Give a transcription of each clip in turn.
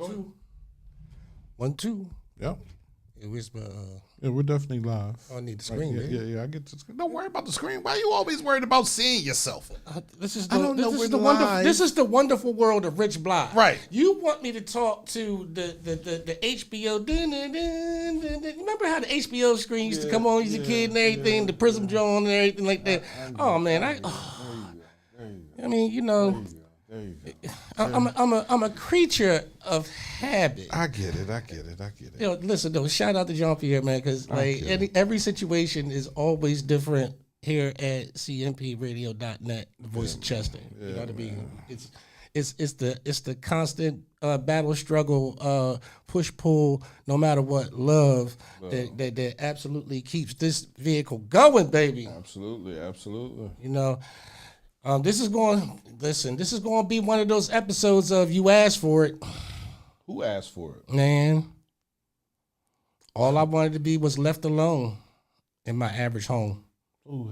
2. 1, 2. Yep. It was Yeah, we're definitely live. I need the screen. Right, yeah. I get the screen. Don't worry about the screen. Why are you always worried about seeing yourself? This is I don't know this is we're the live. This is the wonderful world of Rich Blye. Right. You want me to talk to the HBO? Remember how the HBO screen used to come on as a kid and everything, the Prism Joan and everything like that. Oh man, I mean, you know. I'm a creature of habit. I get it. You know, listen though, shout out to Jean-Pierre, man, because like every situation is always different here at cmpradio.net, the voice of Chester. You know what I mean? It's the constant battle, struggle, push pull, no matter what, love that absolutely keeps this vehicle going, baby. Absolutely. You know. This is going to be one of those episodes of You Asked For It. Who asked for it? Man, all I wanted to be was left alone in my average home. Ooh.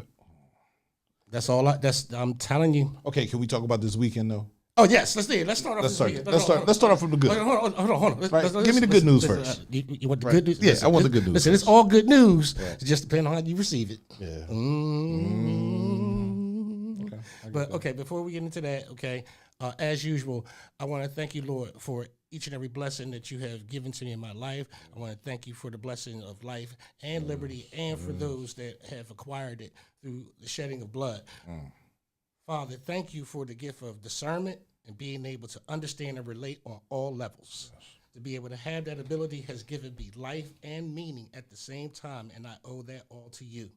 I'm telling you. Okay, can we talk about this weekend though? Oh yes, let's start off. Let's start off from the good. Hold on. Right. Give me the good news first. You want the good news? Yeah, I want the good news. Listen, it's all good news. It just depends on how you receive it. Yeah. But okay, before we get into that, as usual, I want to thank you, Lord, for each and every blessing that you have given to me in my life. I want to thank you for the blessing of life and liberty, and for those that have acquired it through the shedding of blood. Father, thank you for the gift of discernment and being able to understand and relate on all levels. Yes. To be able to have that ability has given me life and meaning at the same time, and I owe that all to you.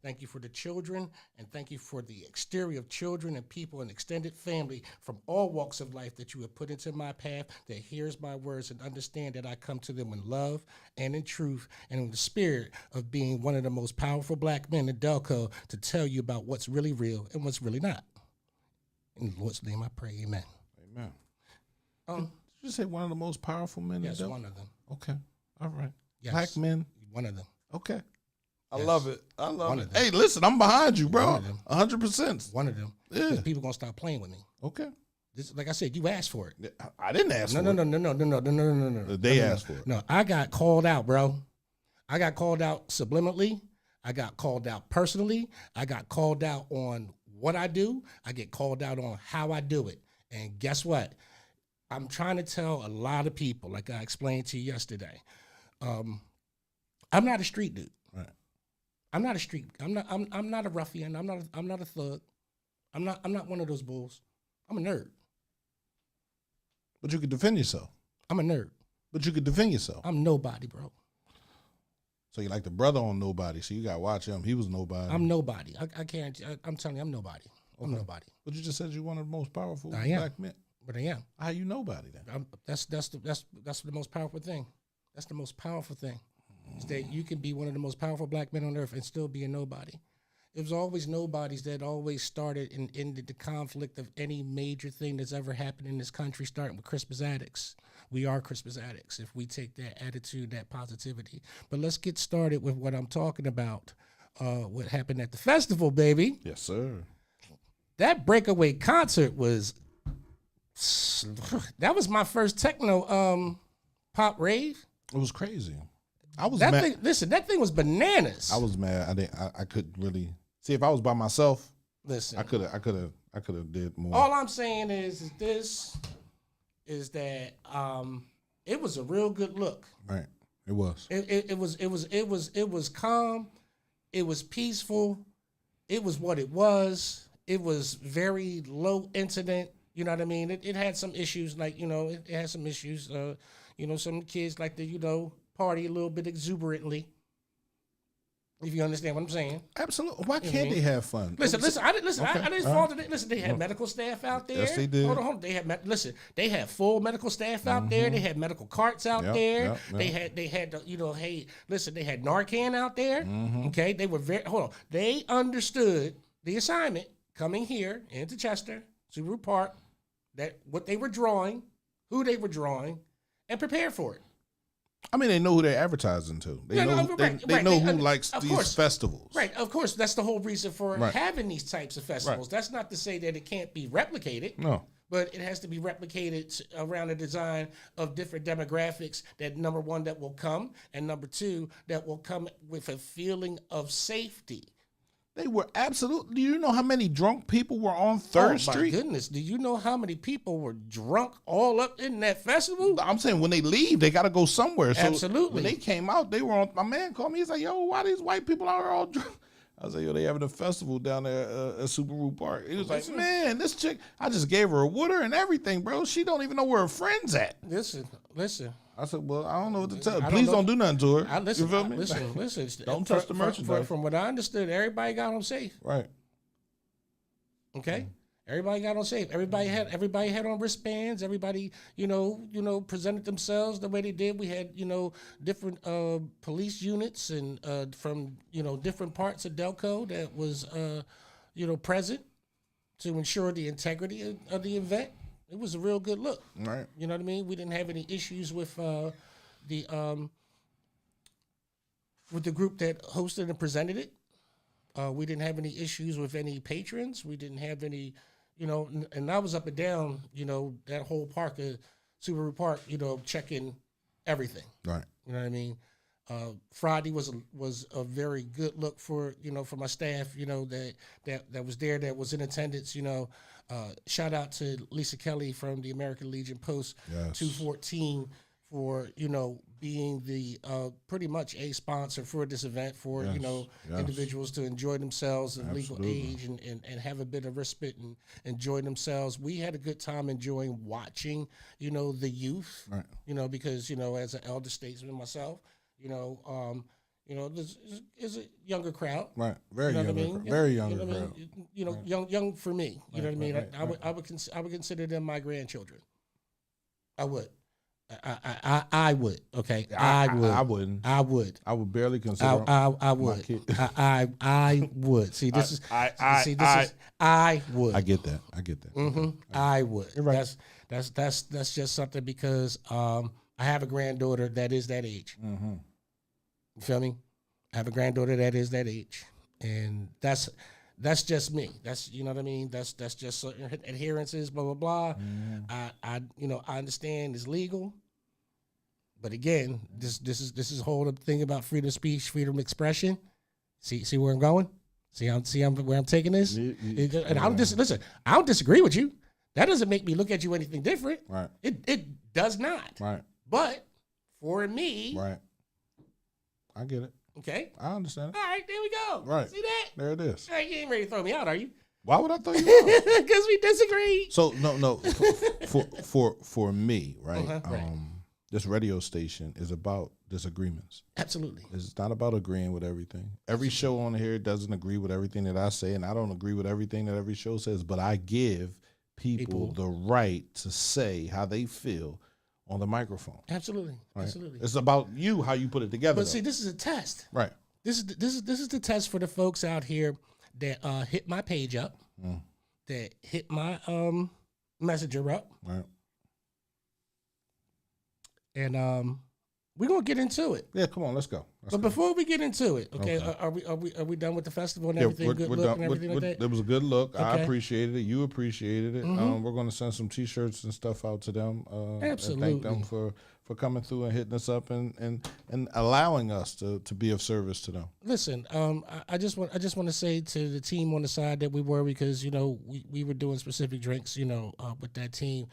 Thank you for the children, and thank you for the exterior of children and people and extended family from all walks of life that you have put into my path, that hears my words and understand that I come to them in love and in truth and in the spirit of being one of the most powerful black men in Delco to tell you about what's really real and what's really not. In the Lord's name I pray, amen. Amen. Did you say one of the most powerful men in Delco? Yes, one of them. Okay, all right. Yes. Black men? One of them. Okay. Yes. I love it. Hey, listen, I'm behind you, bro. 100%. One of them. Yeah. Because people gonna stop playing with me. Okay. This, like I said, you asked for it. I didn't ask for it. No. They asked for it. No, I got called out, bro. I got called out subliminally. I got called out personally. I got called out on what I do. I get called out on how I do it. And guess what? I'm trying to tell a lot of people, like I explained to you yesterday. I'm not a street dude. Right. I'm not a ruffian. I'm not a thug. I'm not one of those bulls. I'm a nerd. But you could defend yourself. I'm a nerd. But you could defend yourself. I'm nobody, bro. So you like the brother on Nobody. So you got to watch him. He was nobody. I'm nobody. I can't. I'm telling you, I'm nobody. I'm nobody. But you just said you're one of the most powerful I am. black men. But I am. How you nobody then? That's the most powerful thing. That's the most powerful thing. Is that you can be one of the most powerful black men on earth and still be a nobody. It was always nobodies that always started and ended the conflict of any major thing that's ever happened in this country, starting with Christmas addicts. We are Christmas addicts if we take that attitude, that positivity. But let's get started with what I'm talking about, what happened at the festival, baby. Yes, sir. That breakaway concert was, that was my first techno pop rave. It was crazy. I was that mad. thing, listen, that thing was bananas. I was mad. I couldn't really see if I was by myself. Listen, I could have did more. All I'm saying is that it was a real good look. Right. It was. It was calm. It was peaceful. It was what it was. It was very low incident. You know what I mean? It had some issues, like, it had some issues. Some kids like to, party a little bit exuberantly. If you understand what I'm saying. Absolutely. Why can't they have fun? Listen. I didn't Okay. fault it. Listen, they had medical staff out there. Yes, they did. Hold on. They had full medical staff out there. They had medical carts out there. Yep. They had they had Narcan out there. Okay, they were they understood the assignment coming here into Chester, Subaru Park, that what they were drawing, who they were drawing, and prepared for it. I mean, they know who they're advertising to. They know who likes these festivals. Right, of course. That's the whole reason for having these types of festivals. Right. That's not to say that it can't be replicated. No. but it has to be replicated around a design of different demographics that, number one, that will come, and number two, that will come with a feeling of safety. They were absolutely. Do you know how many drunk people were on 3rd Street? Oh, my goodness. Do you know how many people were drunk all up in that festival? I'm saying when they leave, they got to go somewhere. So absolutely. When they came out, they were on. My man called me. He's like, yo, why these white people out here all drunk? I was like, yo, they having a festival down there at Subaru Park. He was like, man, this chick, I just gave her a water and everything, bro. She don't even know where her friend's at. Listen. I said, well, I don't know what to tell her. Please don't do nothing to her. You feel me? Listen. Don't touch the merchandise. From what I understood, everybody got home safe. Right. Okay? Everybody got on safe. Everybody had on wristbands. Everybody, presented themselves the way they did. We had, different police units and from, different parts of Delco that was, present to ensure the integrity of the event. It was a real good look. Right. You know what I mean? We didn't have any issues with the group that hosted and presented it. We didn't have any issues with any patrons. We didn't have any, and I was up and down, that whole park of Subaru Park, checking everything. Right. You know what I mean? Friday was a very good look for my staff, that was there, that was in attendance. Shout out to Lisa Kelly from the American Legion Post 214 for being the pretty much a sponsor for this event for individuals to enjoy themselves at legal age and have a bit of respite and enjoy themselves. We had a good time enjoying watching the youth, right. Because as an elder statesman myself, this is a younger crowd. Right. Very younger. Very younger crowd. Young for me. You know what I mean? I would consider them my grandchildren. I would. I would. Okay. I would. I wouldn't. I would. I would barely consider. I would. I would. See, this is. I would. I get that. Mm-hmm. I would. You're right. That's just something because I have a granddaughter that is that age. Mm-hmm. You feel me? I have a granddaughter that is that age, and that's just me. That's what I mean. That's just certain adherences, blah blah blah. Mm-hmm. I understand it's legal, but again, this is a whole thing about freedom of speech, freedom of expression. See where I'm going? See where I'm taking this? And I don't disagree with you. That doesn't make me look at you anything different. Right. It does not. Right. But for me, right. I get it. Okay. I understand it. All right, there we go. Right. See that? There it is. All right, you ain't ready to throw me out, are you? Why would I throw you out? Because we disagree. So no. For me, right? Right. This radio station is about disagreements. Absolutely. It's not about agreeing with everything. Every show on here doesn't agree with everything that I say, and I don't agree with everything that every show says, but I give people the right to say how they feel on the microphone. Absolutely. Right? Absolutely. It's about you, how you put it together. But see, this is a test. Right. This is the test for the folks out here that hit my page up, that hit my messenger up. Right. And we're gonna get into it. Yeah, come on, let's go. But before we get into it, okay, are we done with the festival and everything? Good look and everything like that? It was a good look. Okay. I appreciated it. You appreciated it. Mm-hmm. We're going to send some T-shirts and stuff out to them. Absolutely. And thank them for coming through and hitting us up and allowing us to be of service to them. Listen, I just want to say to the team on the side that we were, because we were doing specific drinks with that team.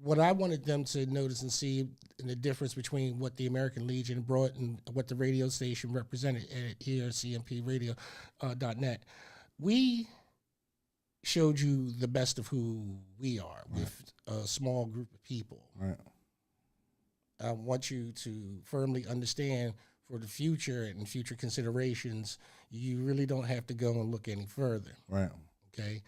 What I wanted them to notice and see in the difference between what the American Legion brought and what the radio station represented at here, cmpradio.net, we showed you the best of who we are with a small group of people. Right. I want you to firmly understand for the future and future considerations, you really don't have to go and look any further. Right. Okay.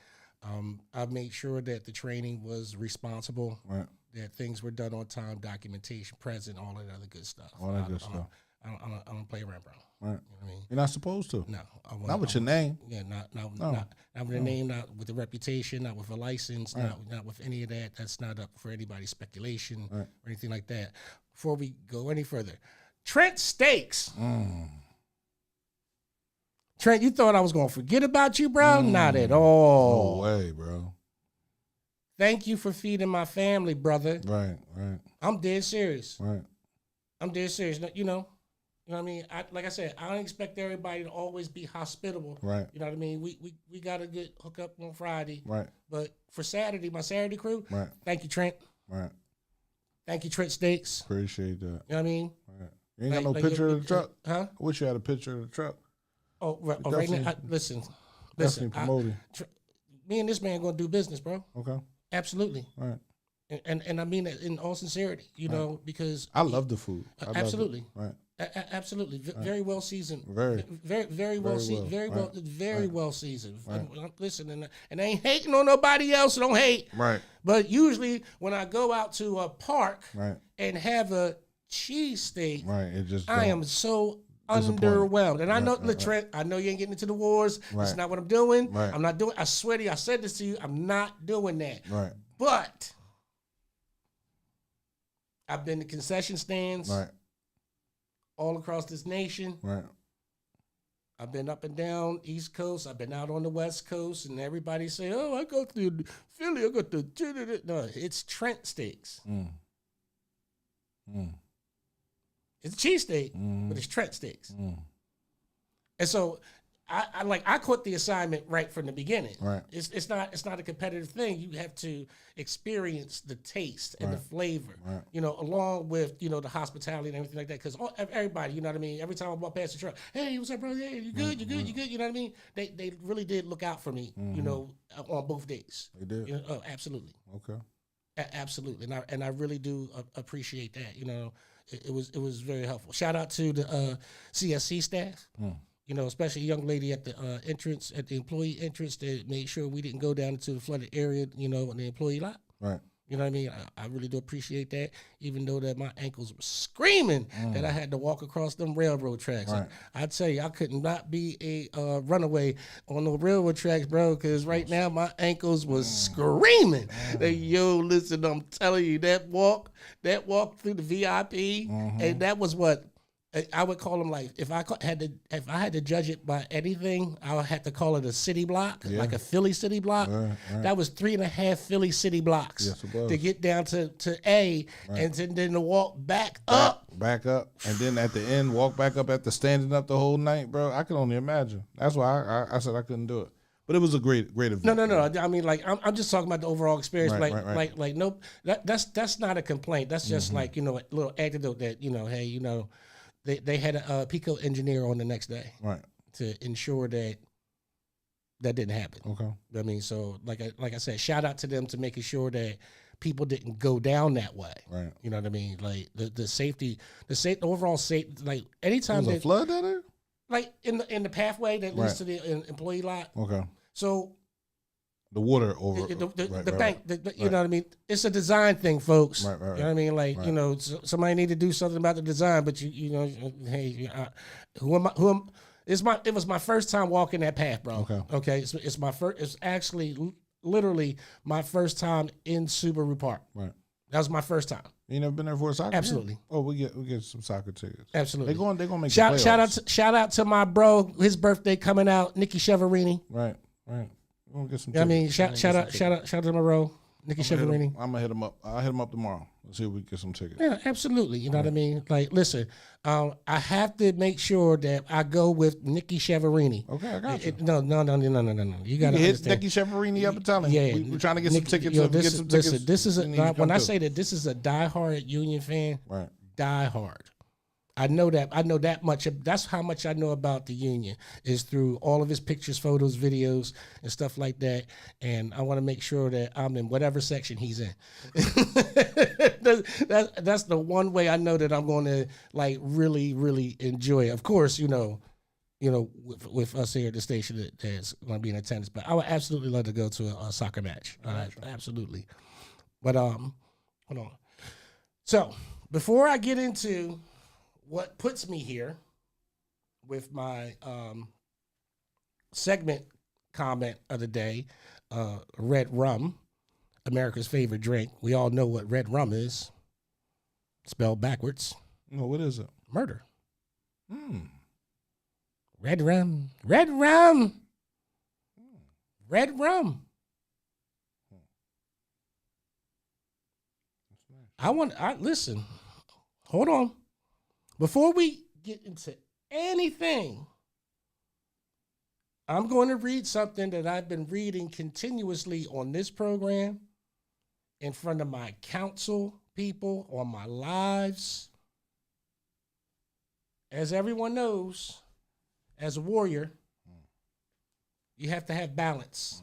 I've made sure that the training was responsible, right, that things were done on time, documentation present, all that other good stuff. All that good stuff. I don't play around, bro. Right. You know what I mean? You're not supposed to. No. Not with your name. Yeah, not with the name, not with the reputation, not with a license, not with any of that. That's not up for anybody's speculation or anything like that. Before we go any further, Trent Steaks. Trent, you thought I was going to forget about you, bro? Not at all. No way, bro. Thank you for feeding my family, brother. Right. I'm dead serious. Right. I'm dead serious. You know what I mean? Like I said, I don't expect everybody to always be hospitable. Right. You know what I mean? We got to get hooked up on Friday. Right. But for Saturday, my Saturday crew, Right. thank you, Trent. Right. Thank you, Trent Steaks. Appreciate that. You know what I mean? Right. You ain't got no picture of the truck? Huh? I wish you had a picture of the truck. Right now, listen. Definitely promoting. Me and this man going to do business, bro. Okay. Absolutely. All right. And I mean it in all sincerity, you know, because I love the food. Absolutely. Right. Absolutely. Very well seasoned. Very well seasoned. Very Right. well seasoned. Right. Listen, and I ain't hating on nobody else, so don't hate. Right. But usually when I go out to a park Right. and have a cheesesteak, Right. It just I am so underwhelmed. And I know, right. Trent, I know you ain't getting into the wars. Right. That's not what I'm doing. Right. I'm not doing, I swear to you, I said this to you, I'm not doing that. Right. But I've been to concession stands Right. all across this nation. Right. I've been up and down East Coast. I've been out on the West Coast, and everybody say, "Oh, I go to Philly. I go to." No, it's Trent Steaks. It's a cheesesteak, but it's Trent Steaks. And so I caught the assignment right from the beginning. Right. It's not a competitive thing. You have to experience the taste and the flavor, Right. you know, along with, you know, the hospitality and everything like that. Because everybody, you know what I mean. Every time I walk past the truck, hey, what's up, bro? Hey, you good? You good? You good? You know what I mean? They really did look out for me, you know, on both days. They did. You know, oh, absolutely. Okay. Absolutely, and I really do appreciate that. You know, it was very helpful. Shout out to the CSC staff. You know, especially a young lady at the entrance, at the employee entrance, that made sure we didn't go down into the flooded area. You know, in the employee lot. Right. You know what I mean? I really do appreciate that, even though that my ankles were screaming that I had to walk across them railroad tracks. Right. I tell you, I could not be a runaway on the railroad tracks, bro, because right now my ankles was screaming. Hey, yo, listen, I'm telling you, that walk through the VIP, and that was what I would call them, like, if I had to judge it by anything, I would have to call it a city block, like a Philly city block. Right. That was 3.5 Philly city blocks Yes, it was. to get down to A, and then to walk back up. Back up, and then at the end, walk back up after standing up the whole night, bro. I can only imagine. That's why I said I couldn't do it. But it was a great event. No. I mean, like, I'm just talking about the overall experience. Right. Like, nope. That's not a complaint. That's just like, you know, a little anecdote that, you know, hey, you know, they had a Pico engineer on the next day, Right. to ensure that didn't happen. Okay. I mean, so like I said, shout out to them to making sure that people didn't go down that way. Right. You know what I mean? Like the safety, overall safety. Like anytime There was a flood down there. like in the pathway that leads to the employee lot. Okay. So The water over the bank. You know what I mean? It's a design thing, folks. Right. You know what I mean? Like, you know, somebody need to do something about the design. But you know, hey, who am I? It was my first time walking that path, bro. Okay. It's my first. It's actually literally my first time in Subaru Park. Right. That was my first time. You never been there for a soccer Absolutely. game? Oh, we get some soccer tickets. Absolutely. They're gonna make shout out to my bro. His birthday coming out. Nicky Cheverini. Right. We're gonna get some I tickets. mean, shout out to my bro, Nicky Cheverini. I'm gonna hit him up. I'll hit him up tomorrow. Let's see if we can get some tickets. Yeah, absolutely. You know what I mean? Like, listen, I have to make sure that I go with Nicky Cheverini. Okay, I got you. No. You got to hit understand. Nicky Cheverini up and tell him. Yeah, We're trying to get some tickets. Yo, Get some tickets. listen, this is You need to come when I too. say that this is a diehard Union fan. Right. Diehard. I know that much. That's how much I know about the Union, is through all of his pictures, photos, videos, and stuff like that. And I want to make sure that I'm in whatever section he's in. That's the one way I know that I'm going to, like, really, really enjoy it. Of course, you know, with us here at the station, there's going to be in attendance. But I would absolutely love to go to a soccer match. Absolutely. But hold on. So before I get into what puts me here with my segment comment of the day, Red Rum, America's favorite drink. We all know what Red Rum is. Spelled backwards. No, what is it? Murder. Red Rum. Red Rum. Red Rum. Listen, hold on. Before we get into anything, I'm going to read something that I've been reading continuously on this program, in front of my council people, on my lives. As everyone knows, as a warrior, you have to have balance.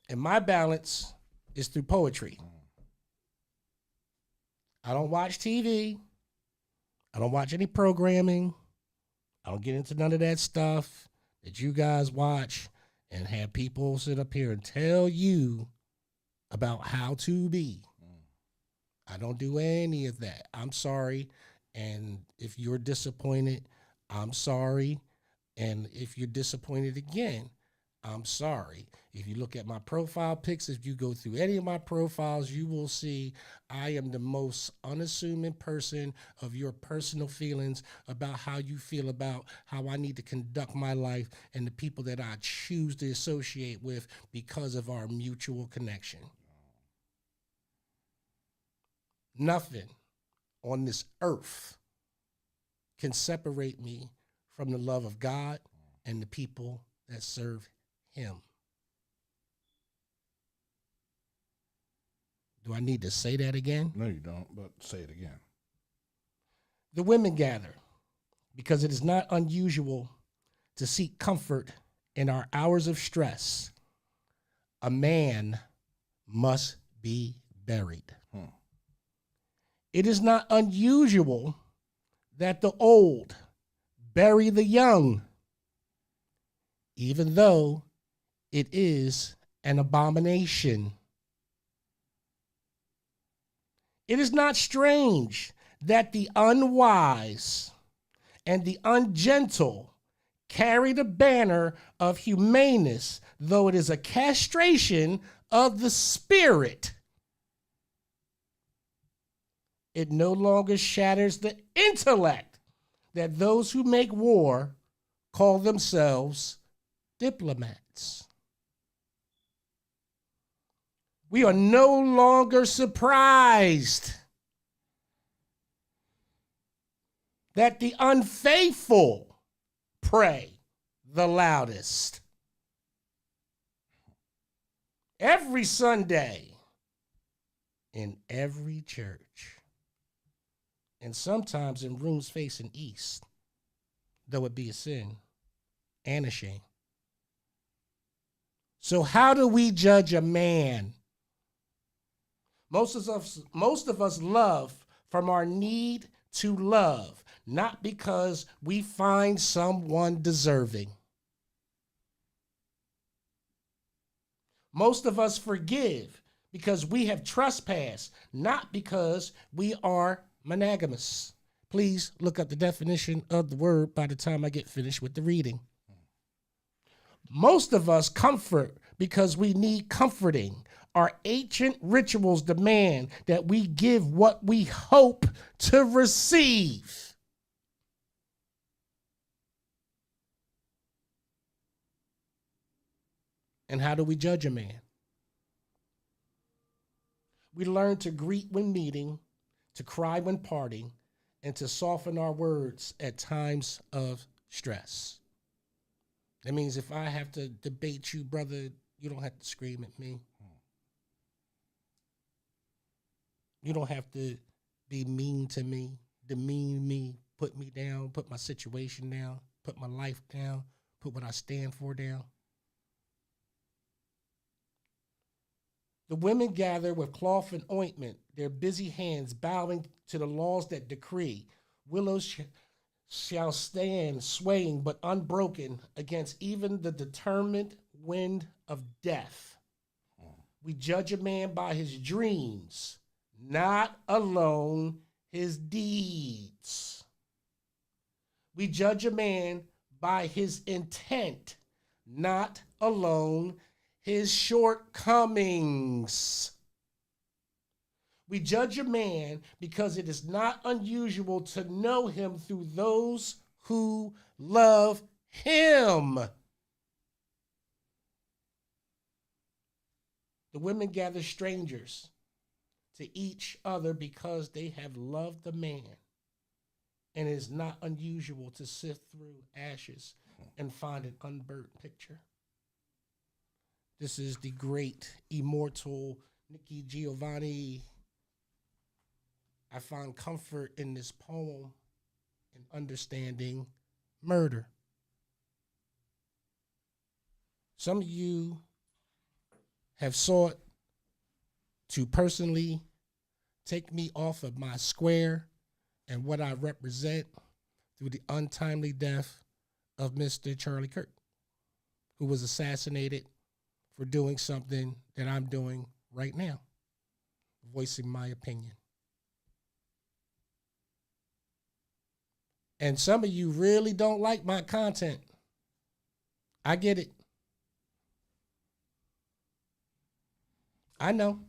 And my balance is through poetry. I don't watch TV. I don't watch any programming. I don't get into none of that stuff that you guys watch and have people sit up here and tell you about how to be. I don't do any of that. I'm sorry. And if you're disappointed, I'm sorry. And if you're disappointed again, I'm sorry. If you look at my profile pics, if you go through any of my profiles, you will see I am the most unassuming person of your personal feelings about how you feel about how I need to conduct my life and the people that I choose to associate with because of our mutual connection. Nothing on this earth can separate me from the love of God and the people that serve Him. Do I need to say that again? No, you don't, but say it again. The women gather because it is not unusual to seek comfort in our hours of stress. A man must be buried. It is not unusual that the old bury the young, even though it is an abomination. It is not strange that the unwise and the ungentle carry the banner of humaneness, though it is a castration of the spirit. It no longer shatters the intellect that those who make war call themselves diplomats. We are no longer surprised that the unfaithful pray the loudest. Every Sunday in every church, and sometimes in rooms facing east, though it be a sin and a shame. So how do we judge a man? Most of us love from our need to love, not because we find someone deserving. Most of us forgive because we have trespassed, not because we are monogamous. Please look up the definition of the word by the time I get finished with the reading. Most of us comfort because we need comforting. Our ancient rituals demand that we give what we hope to receive. And how do we judge a man? We learn to greet when meeting, to cry when parting, and to soften our words at times of stress. That means if I have to debate you, brother, you don't have to scream at me. You don't have to be mean to me, demean me, put me down, put my situation down, put my life down, put what I stand for down. The women gather with cloth and ointment, their busy hands bowing to the laws that decree. Willows shall stand swaying but unbroken against even the determined wind of death. We judge a man by his dreams, not alone his deeds. We judge a man by his intent, not alone his shortcomings. We judge a man because it is not unusual to know him through those who love him. The women gather strangers to each other because they have loved the man. And it is not unusual to sift through ashes and find an unburnt picture. This is the great, immortal Nikki Giovanni. I find comfort in this poem and understanding murder. Some of you have sought to personally take me off of my square and what I represent through the untimely death of Mr. Charlie Kirk, who was assassinated for doing something that I'm doing right now, voicing my opinion. And some of you really don't like my content. I get it. I know.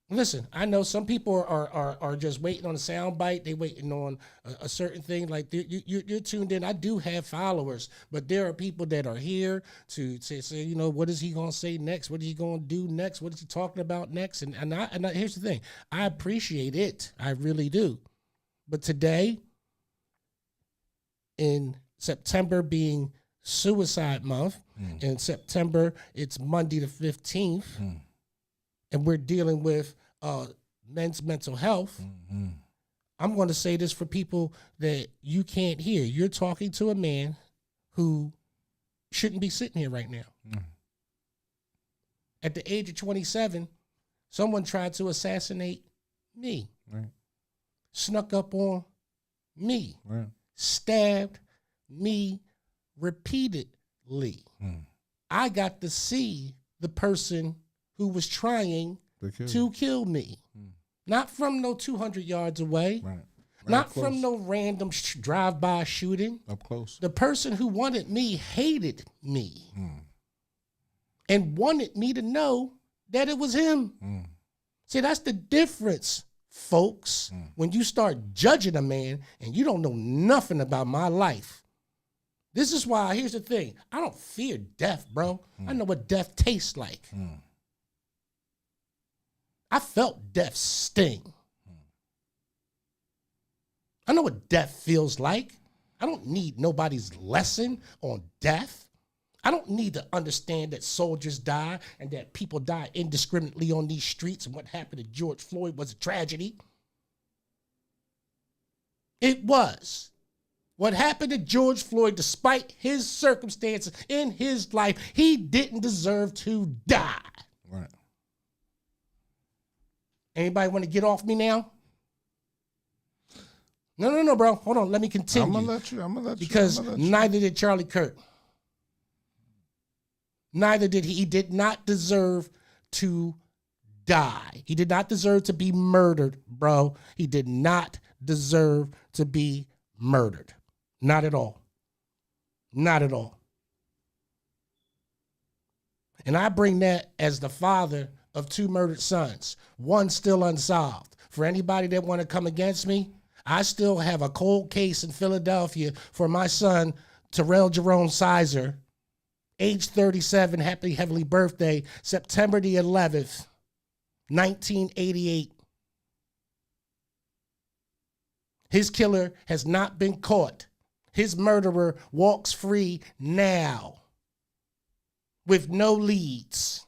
Listen, I know some people are just waiting on a sound bite. They waiting on a certain thing. Like you're tuned in. I do have followers, but there are people that are here to say, you know, what is he gonna say next? What is he gonna do next? What is he talking about next? And here's the thing. I appreciate it. I really do. But today, in September being Suicide Month, in September it's Monday the 15th. And we're dealing with men's mental health, I'm going to say this for people that you can't hear. You're talking to a man who shouldn't be sitting here right now. At the age of 27, someone tried to assassinate me, snuck up on me, stabbed me repeatedly. I got to see the person who was trying to kill me. Not from no 200 yards away. Not from no random drive-by shooting. Up close. The person who wanted me hated me. And wanted me to know that it was him. See, that's the difference, folks. When you start judging a man and you don't know nothing about my life. This is why, here's the thing. I don't fear death, bro. I know what death tastes like. I felt death's sting. I know what death feels like. I don't need nobody's lesson on death. I don't need to understand that soldiers die and that people die indiscriminately on these streets and what happened to George Floyd was a tragedy. It was. What happened to George Floyd, despite his circumstances in his life, he didn't deserve to die. Right. Anybody want to get off me now? No, bro. Hold on. Let me continue. I'm gonna let you. Because neither did Charlie Kirk. Neither did he. He did not deserve to die. He did not deserve to be murdered, bro. He did not deserve to be murdered. Not at all. Not at all. And I bring that as the father of two murdered sons, one still unsolved. For anybody that want to come against me, I still have a cold case in Philadelphia for my son, Terrell Jerome Sizer, age 37, happy heavenly birthday, September the 11th, 1988. His killer has not been caught. His murderer walks free now with no leads.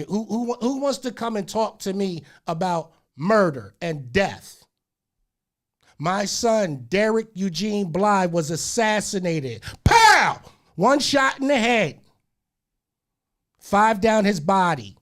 Who wants to come and talk to me about murder and death? My son, Derek Eugene Blye, was assassinated. Pow! 1 shot in the head. 5 down his body.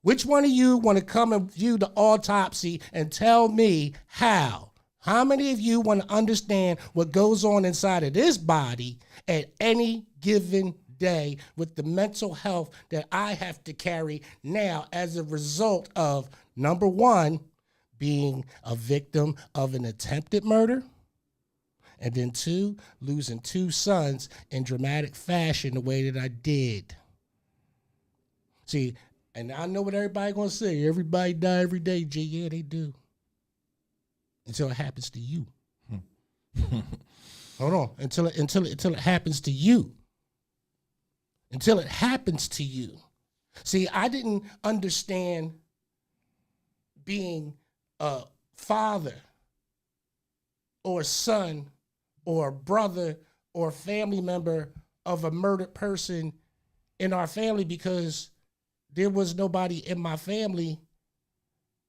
Which one of you want to come and view the autopsy and tell me how? How many of you want to understand what goes on inside of this body at any given day with the mental health that I have to carry now as a result of, number one, being a victim of an attempted murder, and then 2, losing 2 sons in dramatic fashion the way that I did. See, and I know what everybody gonna say. Everybody die every day, G. Yeah, they do. Until it happens to you. Hold on. Until it happens to you. Until it happens to you. See, I didn't understand being a father or son or brother or family member of a murdered person in our family because there was nobody in my family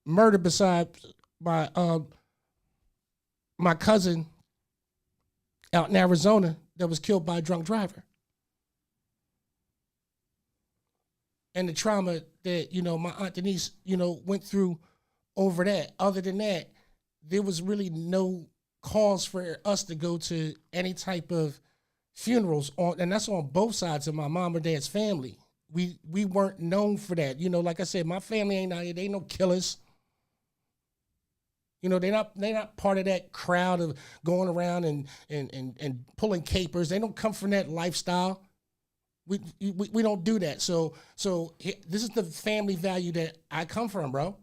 murdered besides my cousin out in Arizona that was killed by a drunk driver. And the trauma that, my Aunt Denise, went through over that. Other than that, there was really no cause for us to go to any type of funerals and that's on both sides of my mom or dad's family. We weren't known for that. Like I said, my family ain't out here. They ain't no killers. They're not part of that crowd of going around and pulling capers. They don't come from that lifestyle. We don't do that. So this is the family value that I come from, bro.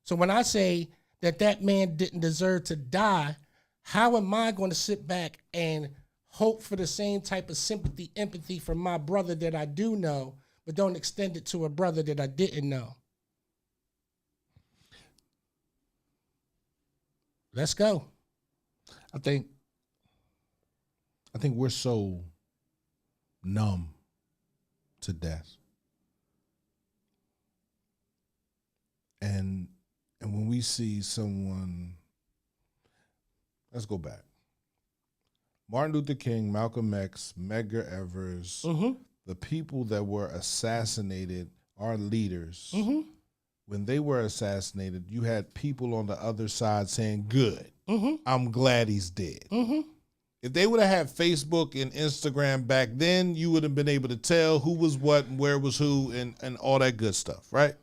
So when I say that man didn't deserve to die, how am I going to sit back and hope for the same type of sympathy, empathy from my brother that I do know, but don't extend it to a brother that I didn't know? Let's go. I think we're so numb to death. And when we see someone, let's go back. Martin Luther King, Malcolm X, Medgar Evers, the people that were assassinated, our leaders, when they were assassinated, you had people on the other side saying, good, I'm glad he's dead. If they would have had Facebook and Instagram back then, you would have been able to tell who was what and where was who and all that good stuff, right?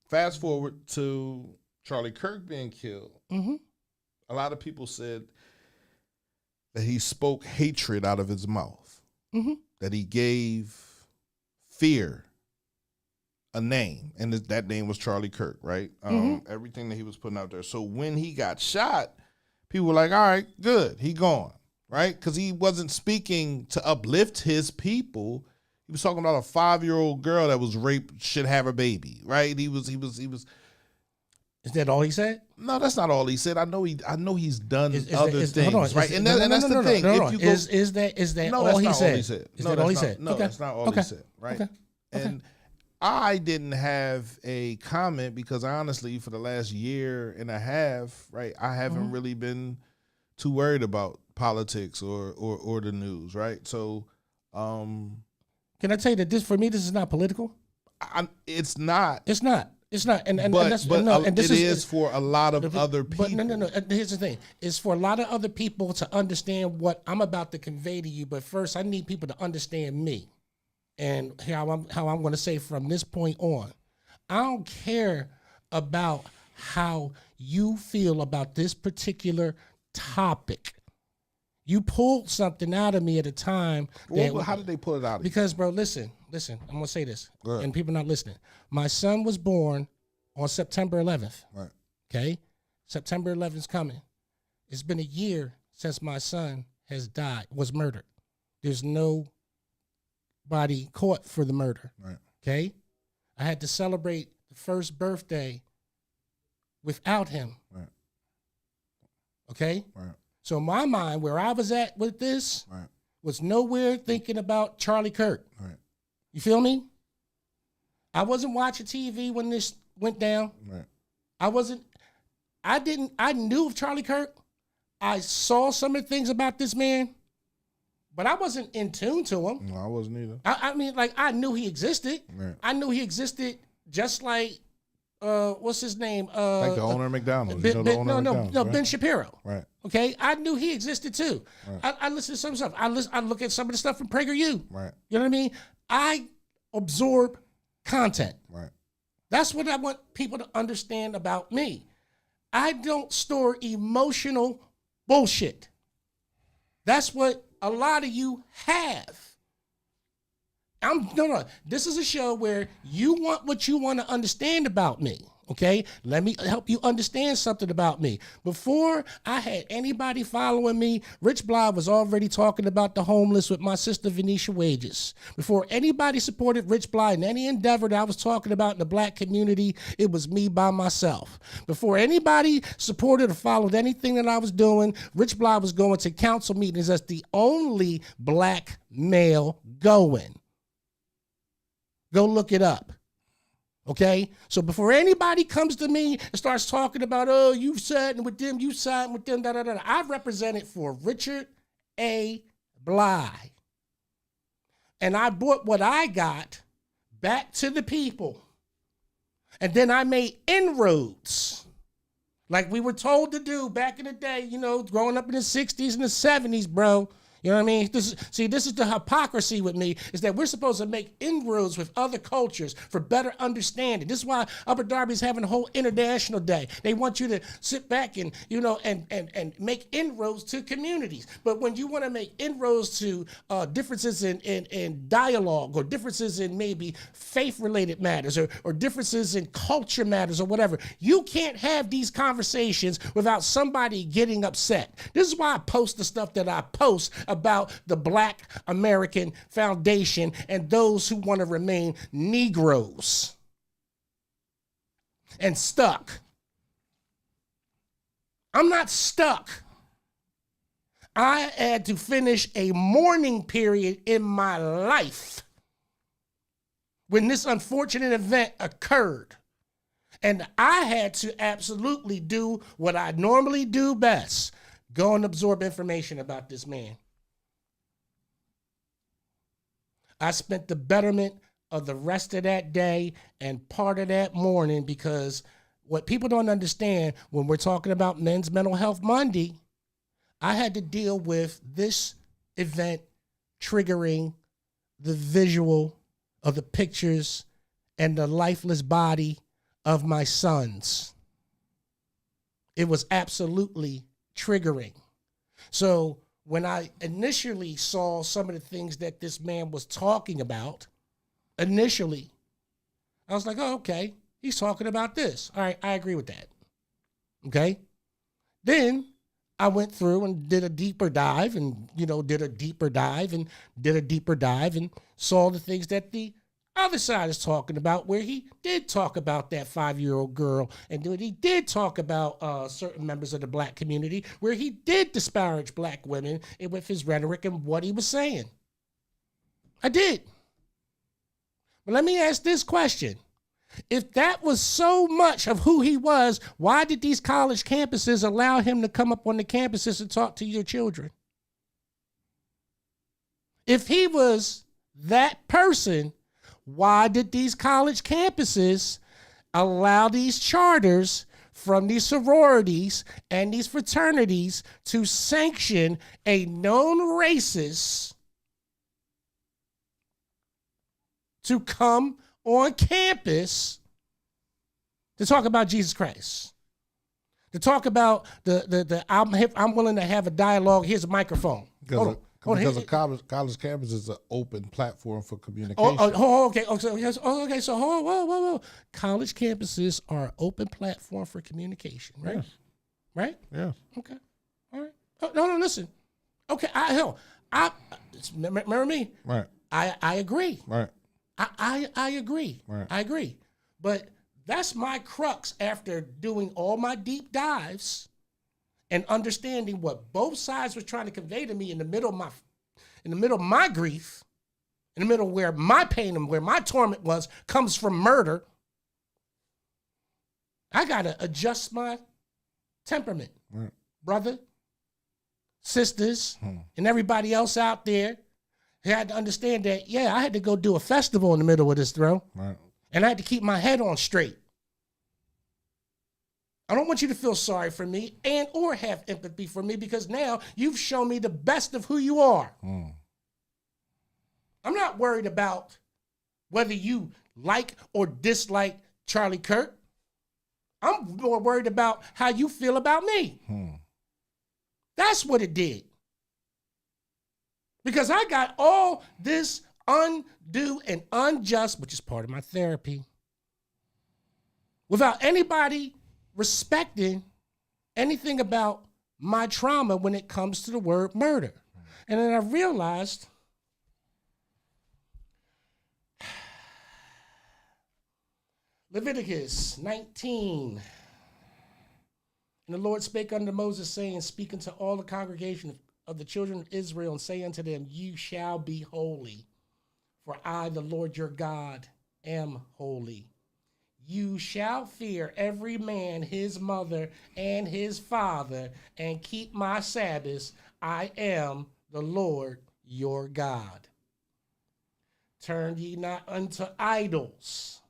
Fast forward to Charlie Kirk being killed. A lot of people said that he spoke hatred out of his mouth, that he gave fear a name, and that name was Charlie Kirk, right? Everything that he was putting out there. So when he got shot, people were like, all right, good, he gone, right? Because he wasn't speaking to uplift his people. He was talking about a 5-year-old girl that was raped, should have a baby, right? He was. Is that all he said? No, that's not all he said. I know he's done other things, right? And that's the thing. Is that all he said? Is that all he said? No, that's not all he said, right? And I didn't have a comment because honestly, for the last year and a half, right, I haven't really been too worried about politics or the news, right? So, can I tell you that this is not political? It's not. It's not. And it is for a lot of other people. But no. Here's the thing: it's for a lot of other people to understand what I'm about to convey to you. But first, I need people to understand me. And how I'm going to say from this point on, I don't care about how you feel about this particular topic. You pulled something out of me at a time. How did they pull it out of you? Because, bro, listen, I'm going to say this, and people not listening. My son was born on September 11th. Right. Okay? September 11th is coming. It's been a year since my son was murdered. There's nobody caught for the murder. Right. Okay? I had to celebrate the first birthday without him. Right. Okay? Right. So my mind, where I was at with this, was nowhere thinking about Charlie Kirk. Right. You feel me? I wasn't watching TV when this went down. Right. I knew of Charlie Kirk. I saw some of the things about this man, but I wasn't in tune to him. No, I wasn't either. I mean, like, I knew he existed. Right. I knew he existed just like, what's his name? Like the owner of McDonald's. Ben Shapiro. Right. Okay, I knew he existed too. Right. I listened to some stuff. I look at some of the stuff from PragerU. Right. You know what I mean? I absorb content. Right. That's what I want people to understand about me. I don't store emotional bullshit. That's what a lot of you have. No. This is a show where you want what you want to understand about me. Okay, let me help you understand something about me. Before I had anybody following me, Rich Blye was already talking about the homeless with my sister Venetia Wages. Before anybody supported Rich Blye in any endeavor that I was talking about in the black community, it was me by myself. Before anybody supported or followed anything that I was doing, Rich Blye was going to council meetings as the only black male going. Go look it up. Okay, so before anybody comes to me and starts talking about, oh, you've siding with them, you siding with them, I represented for Richard A. Blye. And I brought what I got back to the people. And then I made inroads, like we were told to do back in the day, you know, growing up in the 60s and the 70s, bro. You know what I mean? This is the hypocrisy with me, is that we're supposed to make inroads with other cultures for better understanding. This is why Upper Darby's having a whole international day. They want you to sit back and, you know, and make inroads to communities. But when you want to make inroads to differences in dialogue, or differences in maybe faith-related matters, or differences in culture matters, or whatever, you can't have these conversations without somebody getting upset. This is why I post the stuff that I post about the Black American Foundation and those who want to remain Negroes and stuck. I'm not stuck. I had to finish a mourning period in my life when this unfortunate event occurred. And I had to absolutely do what I normally do best: go and absorb information about this man. I spent the betterment of the rest of that day and part of that morning, because what people don't understand when we're talking about Men's Mental Health Monday, I had to deal with this event triggering the visual of the pictures and the lifeless body of my sons. It was absolutely triggering. So when I initially saw some of the things that this man was talking about, I was like, oh, okay, he's talking about this. All right, I agree with that. Okay? Then I went through and did a deeper dive and saw the things that the other side is talking about, where he did talk about that 5-year-old girl, and he did talk about certain members of the black community, where he did disparage black women with his rhetoric and what he was saying. I did. But let me ask this question. If that was so much of who he was, why did these college campuses allow him to come up on the campuses and talk to your children? If he was that person, why did these college campuses allow these charters from these sororities and these fraternities to sanction a known racist to come on campus to talk about Jesus Christ, to talk about I'm willing to have a dialogue. Here's a microphone. Because a college campus is an open platform for communication. Okay. So whoa. College campuses are an open platform for communication, right? Yes. Right? Yeah. Okay. All right. Oh, no, listen. Okay. Remember me? Right. I agree. Right. I agree. Right. I agree. But that's my crux after doing all my deep dives and understanding what both sides were trying to convey to me in the middle of my grief, in the middle where my pain and where my torment was, comes from murder. I gotta adjust my temperament, right. Brother, sisters, and everybody else out there. I had to understand that, I had to go do a festival in the middle of this, bro. Right. And I had to keep my head on straight. I don't want you to feel sorry for me and or have empathy for me, because now you've shown me the best of who you are. I'm not worried about whether you like or dislike Charlie Kirk. I'm more worried about how you feel about me. That's what it did. Because I got all this undue and unjust, which is part of my therapy, without anybody respecting anything about my trauma when it comes to the word murder. And then I realized Leviticus 19. And the Lord spake unto Moses, saying, speaking to all the congregation of the children of Israel, and say unto them, you shall be holy, for I, the Lord your God, am holy. You shall fear every man his mother and his father, and keep my Sabbaths. I am the Lord your God. Turn ye not unto idols,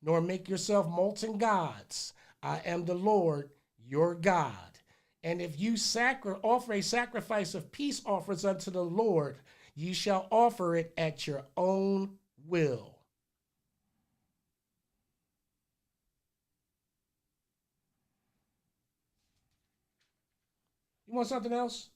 nor make yourself molten gods. I am the Lord your God. And if you offer a sacrifice of peace offerings unto the Lord, ye shall offer it at your own will. You want something else?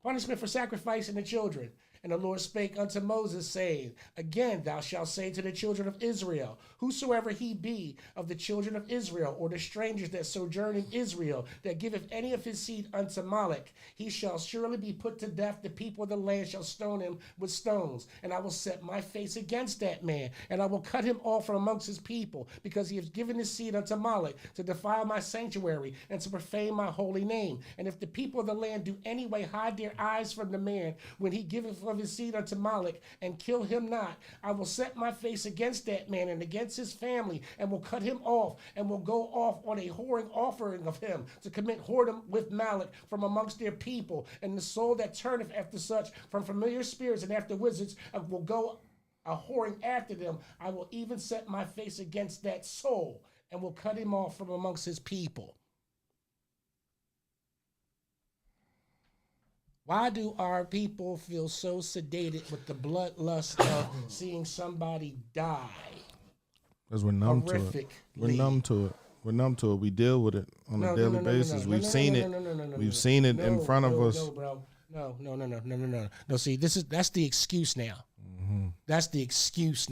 Punishment for sacrificing the children. And the Lord spake unto Moses, saying, again, thou shalt say to the children of Israel, whosoever he be of the children of Israel, or the strangers that sojourn in Israel, that giveth any of his seed unto Moloch, he shall surely be put to death. The people of the land shall stone him with stones. And I will set my face against that man, and I will cut him off from amongst his people, because he has given his seed unto Moloch, to defile my sanctuary, and to profane my holy name. And if the people of the land do anyway hide their eyes from the man, when he giveth of his seed unto Moloch, and kill him not, I will set my face against that man and against his family, and will cut him off, and will go off on a whoring offering of him, to commit whoredom with Moloch from amongst their people. And the soul that turneth after such from familiar spirits and after wizards will go a whoring after them. I will even set my face against that soul, and will cut him off from amongst his people. Why do our people feel so sedated with the bloodlust of seeing somebody die? Because we're numb to it. We're numb to it. We're numb to it. We deal with it on a daily basis. We've seen it. We've seen it in front of us. No, bro. No, see, that's the excuse now. Mm-hmm. That's the excuse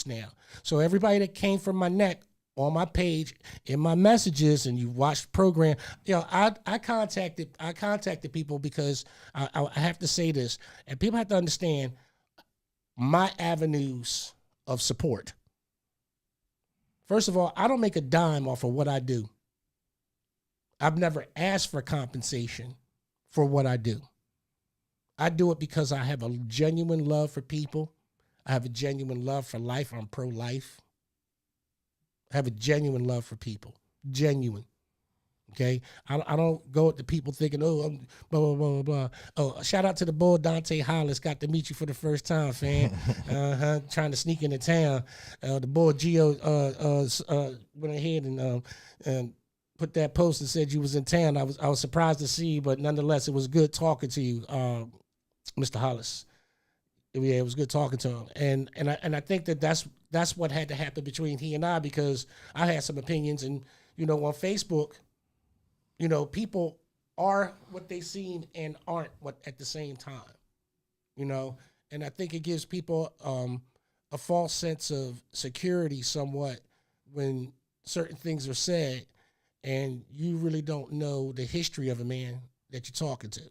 now. So everybody that came from my neck on my page, in my messages, and you watched the program, I contacted people because I have to say this, and people have to understand my avenues of support. First of all, I don't make a dime off of what I do. I've never asked for compensation for what I do. I do it because I have a genuine love for people. I have a genuine love for life. I'm pro-life. I have a genuine love for people. Genuine. Okay? I don't go at the people thinking, oh, I'm blah, blah, blah, blah. Oh, shout out to the boy Dante Hollis. Got to meet you for the first time, fam. Trying to sneak into town. The boy Gio went ahead and put that post and said you was in town. I was surprised to see you, but nonetheless, it was good talking to you, Mr. Hollis. Yeah, it was good talking to him, and I think that's what had to happen between he and I, because I had some opinions, and on Facebook, people are what they seem and aren't what at the same time, and I think it gives people a false sense of security somewhat when certain things are said, and you really don't know the history of a man that you're talking to.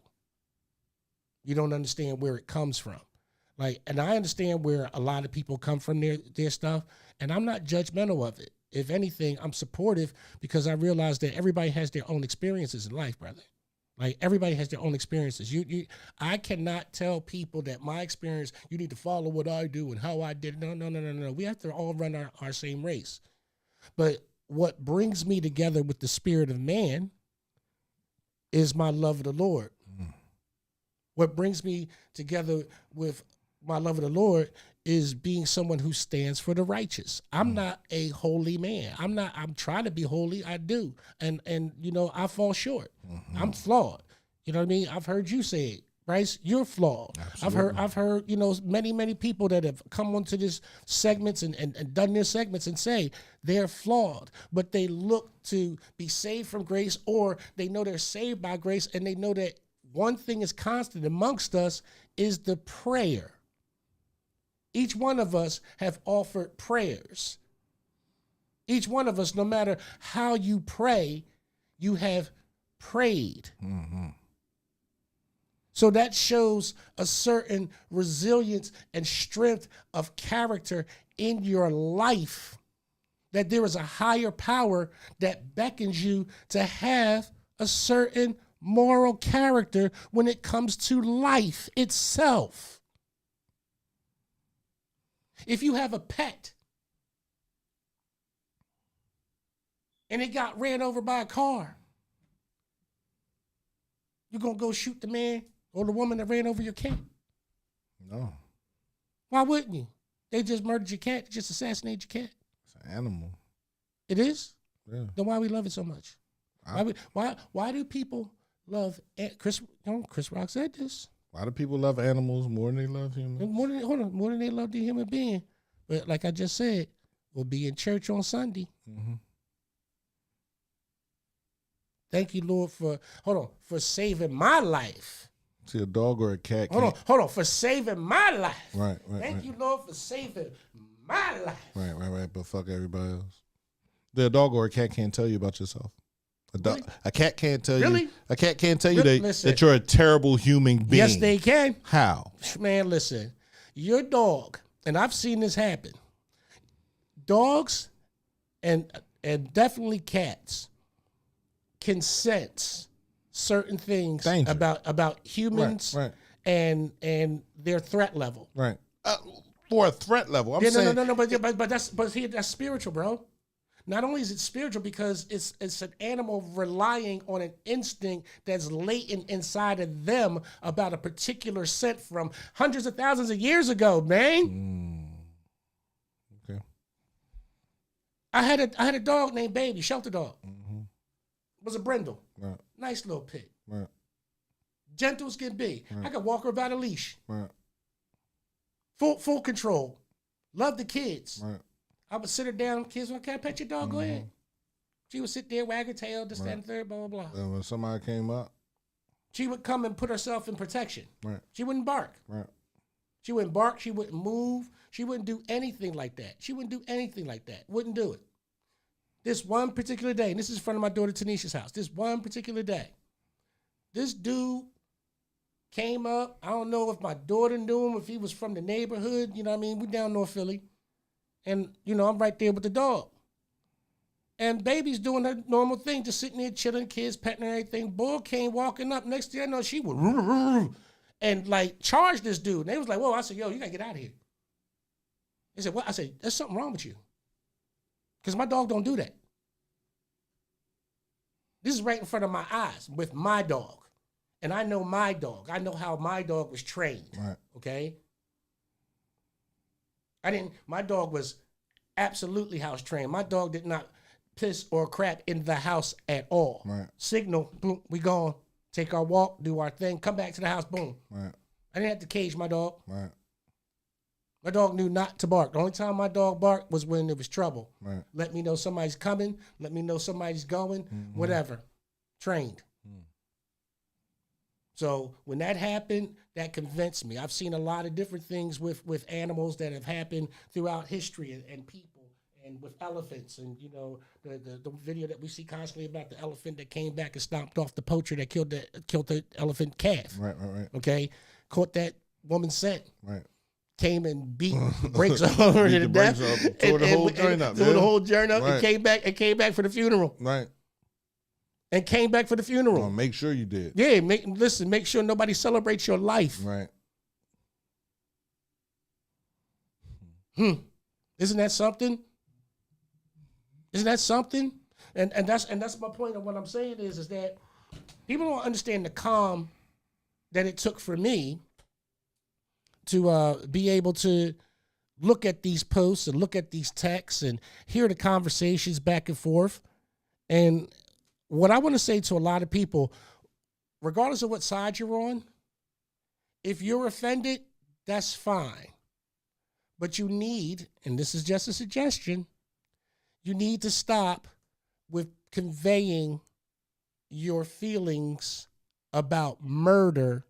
You don't understand where it comes from. And I understand where a lot of people come from their stuff, and I'm not judgmental of it. If anything, I'm supportive because I realize that everybody has their own experiences in life, brother. Everybody has their own experiences. I cannot tell people that my experience, you need to follow what I do and how I did. No. We have to all run our same race. But what brings me together with the spirit of man is my love of the Lord. Mm. What brings me together with my love of the Lord is being someone who stands for the righteous. I'm not a holy man. I'm trying to be holy. I do. And I fall short. Mm-hmm. I'm flawed. You know what I mean? I've heard you say it, Bryce, you're flawed. Absolutely. I've heard, many people that have come onto this segments and done their segments and say they're flawed, but they look to be saved from grace, or they know they're saved by grace, and they know that one thing is constant amongst us is the prayer. Each one of us have offered prayers. Each one of us, no matter how you pray, you have prayed. Mm-hmm. So that shows a certain resilience and strength of character in your life, that there is a higher power that beckons you to have a certain moral character when it comes to life itself. If you have a pet and it got ran over by a car, you gonna go shoot the man or the woman that ran over your cat? No. Why wouldn't you? They just murdered your cat, just assassinated your cat. It's an animal. It is? Yeah. Then why we love it so much? Why do people love Chris Rock said this. Why do people love animals more than they love humans? More than they love the human being. But like I just said, we'll be in church on Sunday. Mm-hmm. Thank you, Lord, for saving my life. See, a dog or a cat. Hold on, for saving my life. Right. Thank you, Lord, for saving my life. Right. But fuck everybody else. The dog or a cat can't tell you about yourself. A cat can't tell you. A cat can't tell you that you're a terrible human being. Yes, they can. How? Man, listen. Your dog, and I've seen this happen. Dogs and definitely cats can sense certain things Danger. about humans right. and their threat level. Right. For a threat level. I'm saying no, but that's spiritual, bro. Not only is it spiritual because it's an animal relying on an instinct that's latent inside of them about a particular scent from hundreds of thousands of years ago, man. Okay. I had a dog named Baby, shelter dog. Mm-hmm. It was a brindle. Right. Nice little pig. Right. Gentle as can be. Right. I could walk her without a leash. Right. Full control. Love the kids. Right. I would sit her down. Kids, can I pet your dog? Go ahead. She would sit there, wag her tail, this, that, and third, blah, blah, blah. And when somebody came up, she would come and put herself in protection. Right. She wouldn't bark. Right. She wouldn't bark. She wouldn't move. She wouldn't do anything like that. Wouldn't do it. This one particular day, and this is in front of my daughter Tanisha's house, this one particular day, this dude came up. I don't know if my daughter knew him, if he was from the neighborhood. You know what I mean? We down North Philly. And, I'm right there with the dog. And Baby's doing her normal thing, just sitting there chilling, kids petting her and everything. Bull came walking up. Next thing I know, she would and like charge this dude. And they was like, whoa. I said, yo, you got to get out of here. They said, what? I said, there's something wrong with you. Because my dog don't do that. This is right in front of my eyes with my dog. And I know my dog. I know how my dog was trained. Right. Okay? My dog was absolutely house trained. My dog did not piss or crap in the house at all. Right. Signal, boom, we gone. Take our walk, do our thing, come back to the house, boom. Right. I didn't have to cage my dog. Right. My dog knew not to bark. The only time my dog barked was when there was trouble. Right. Let me know somebody's coming. Let me know somebody's going. Whatever. Trained. So when that happened, that convinced me. I've seen a lot of different things with animals that have happened throughout history and people and with elephants. And, the video that we see constantly about the elephant that came back and stomped off the poacher that killed the elephant calf. Right. Okay? Caught that woman's scent. Right. Came and beat brakes on her to death. Tore the whole joint up. Tore the whole joint up Right. and came back for the funeral. Right. And came back for the funeral. Well, make sure you did. Yeah, make sure nobody celebrates your life. Right. Isn't that something? And that's my point of what I'm saying is that people don't understand the calm that it took for me to be able to look at these posts and look at these texts and hear the conversations back and forth. And what I want to say to a lot of people, regardless of what side you're on, if you're offended, that's fine. But you need, and this is just a suggestion, you need to stop with conveying your feelings about murder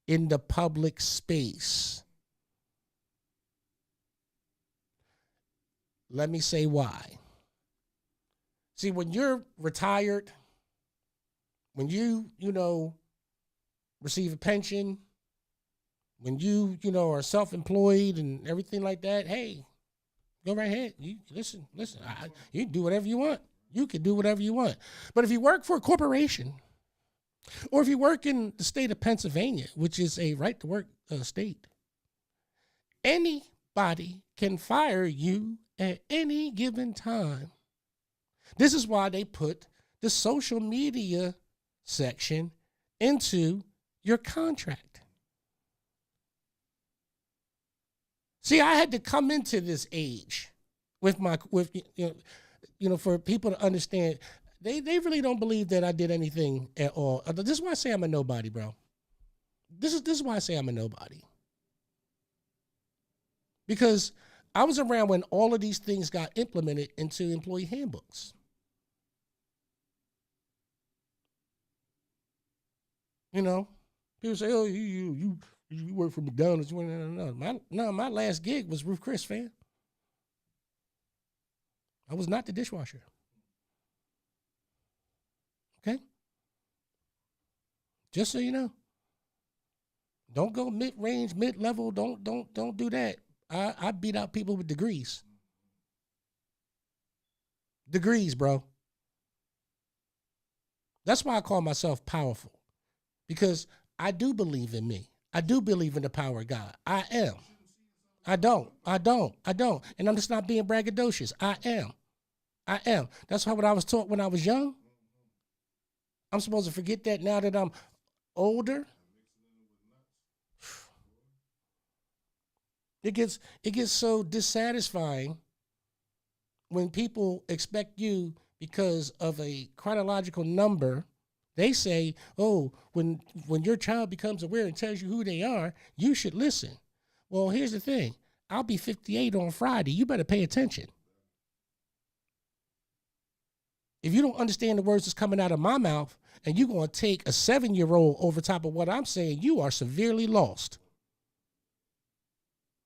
in the public space. Let me say why. See, when you're retired, when you receive a pension, when you are self-employed and everything like that, hey, go right ahead. You listen. You can do whatever you want. You can do whatever you want. But if you work for a corporation, or if you work in the state of Pennsylvania, which is a right-to-work state, anybody can fire you at any given time. This is why they put the social media section into your contract. See, I had to come into this age for people to understand. They really don't believe that I did anything at all. This is why I say I'm a nobody, bro. This is why I say I'm a nobody. Because I was around when all of these things got implemented into employee handbooks. People say, "Oh, you work for McDonald's." No, my last gig was Ruth Chris, fam. I was not the dishwasher. Okay? Just so you know. Don't go mid-range, mid-level. Don't do that. I beat out people with degrees. Degrees, bro. That's why I call myself powerful. Because I do believe in me. I do believe in the power of God. I am. I don't. And I'm just not being braggadocious. I am. That's what I was taught when I was young. I'm supposed to forget that now that I'm older. It gets so dissatisfying when people expect you because of a chronological number. They say, "Oh, when your child becomes aware and tells you who they are, you should listen." Well, here's the thing. I'll be 58 on Friday. You better pay attention. If you don't understand the words that's coming out of my mouth and you're going to take a 7-year-old over top of what I'm saying, you are severely lost.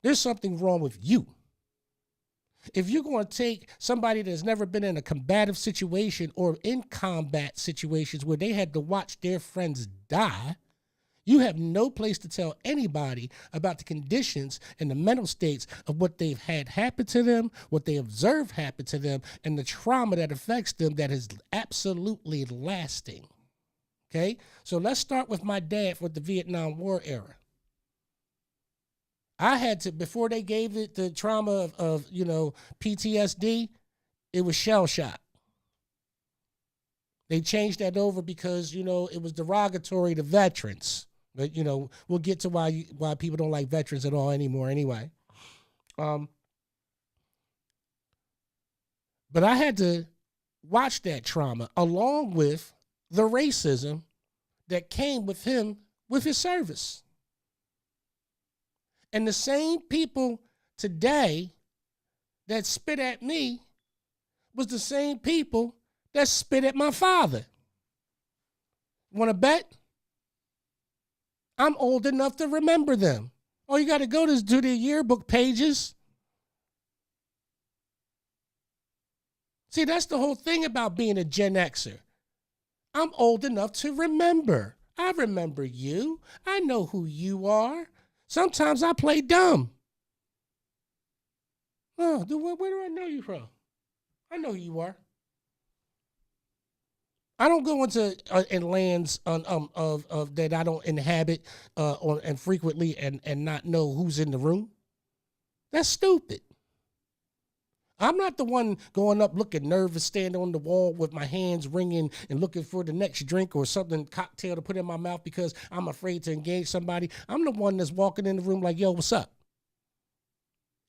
There's something wrong with you. If you're going to take somebody that's never been in a combative situation or in combat situations where they had to watch their friends die, you have no place to tell anybody about the conditions and the mental states of what they've had happen to them, what they observe happen to them, and the trauma that affects them that is absolutely lasting. Okay? So let's start with my dad with the Vietnam War era. I had to, before they gave it the trauma of PTSD, it was shell shock. They changed that over because, it was derogatory to veterans. But, we'll get to why people don't like veterans at all anymore anyway. But I had to watch that trauma along with the racism that came with him, with his service. And the same people today that spit at me was the same people that spit at my father. Want to bet? I'm old enough to remember them. All you got to go to the yearbook pages. See, that's the whole thing about being a Gen Xer. I'm old enough to remember. I remember you. I know who you are. Sometimes I play dumb. Oh, where do I know you from? I know who you are. I don't go into in lands of that I don't inhabit and frequently and not know who's in the room. That's stupid. I'm not the one going up looking nervous, standing on the wall with my hands ringing and looking for the next drink or something, cocktail to put in my mouth because I'm afraid to engage somebody. I'm the one that's walking in the room like, "Yo, what's up?"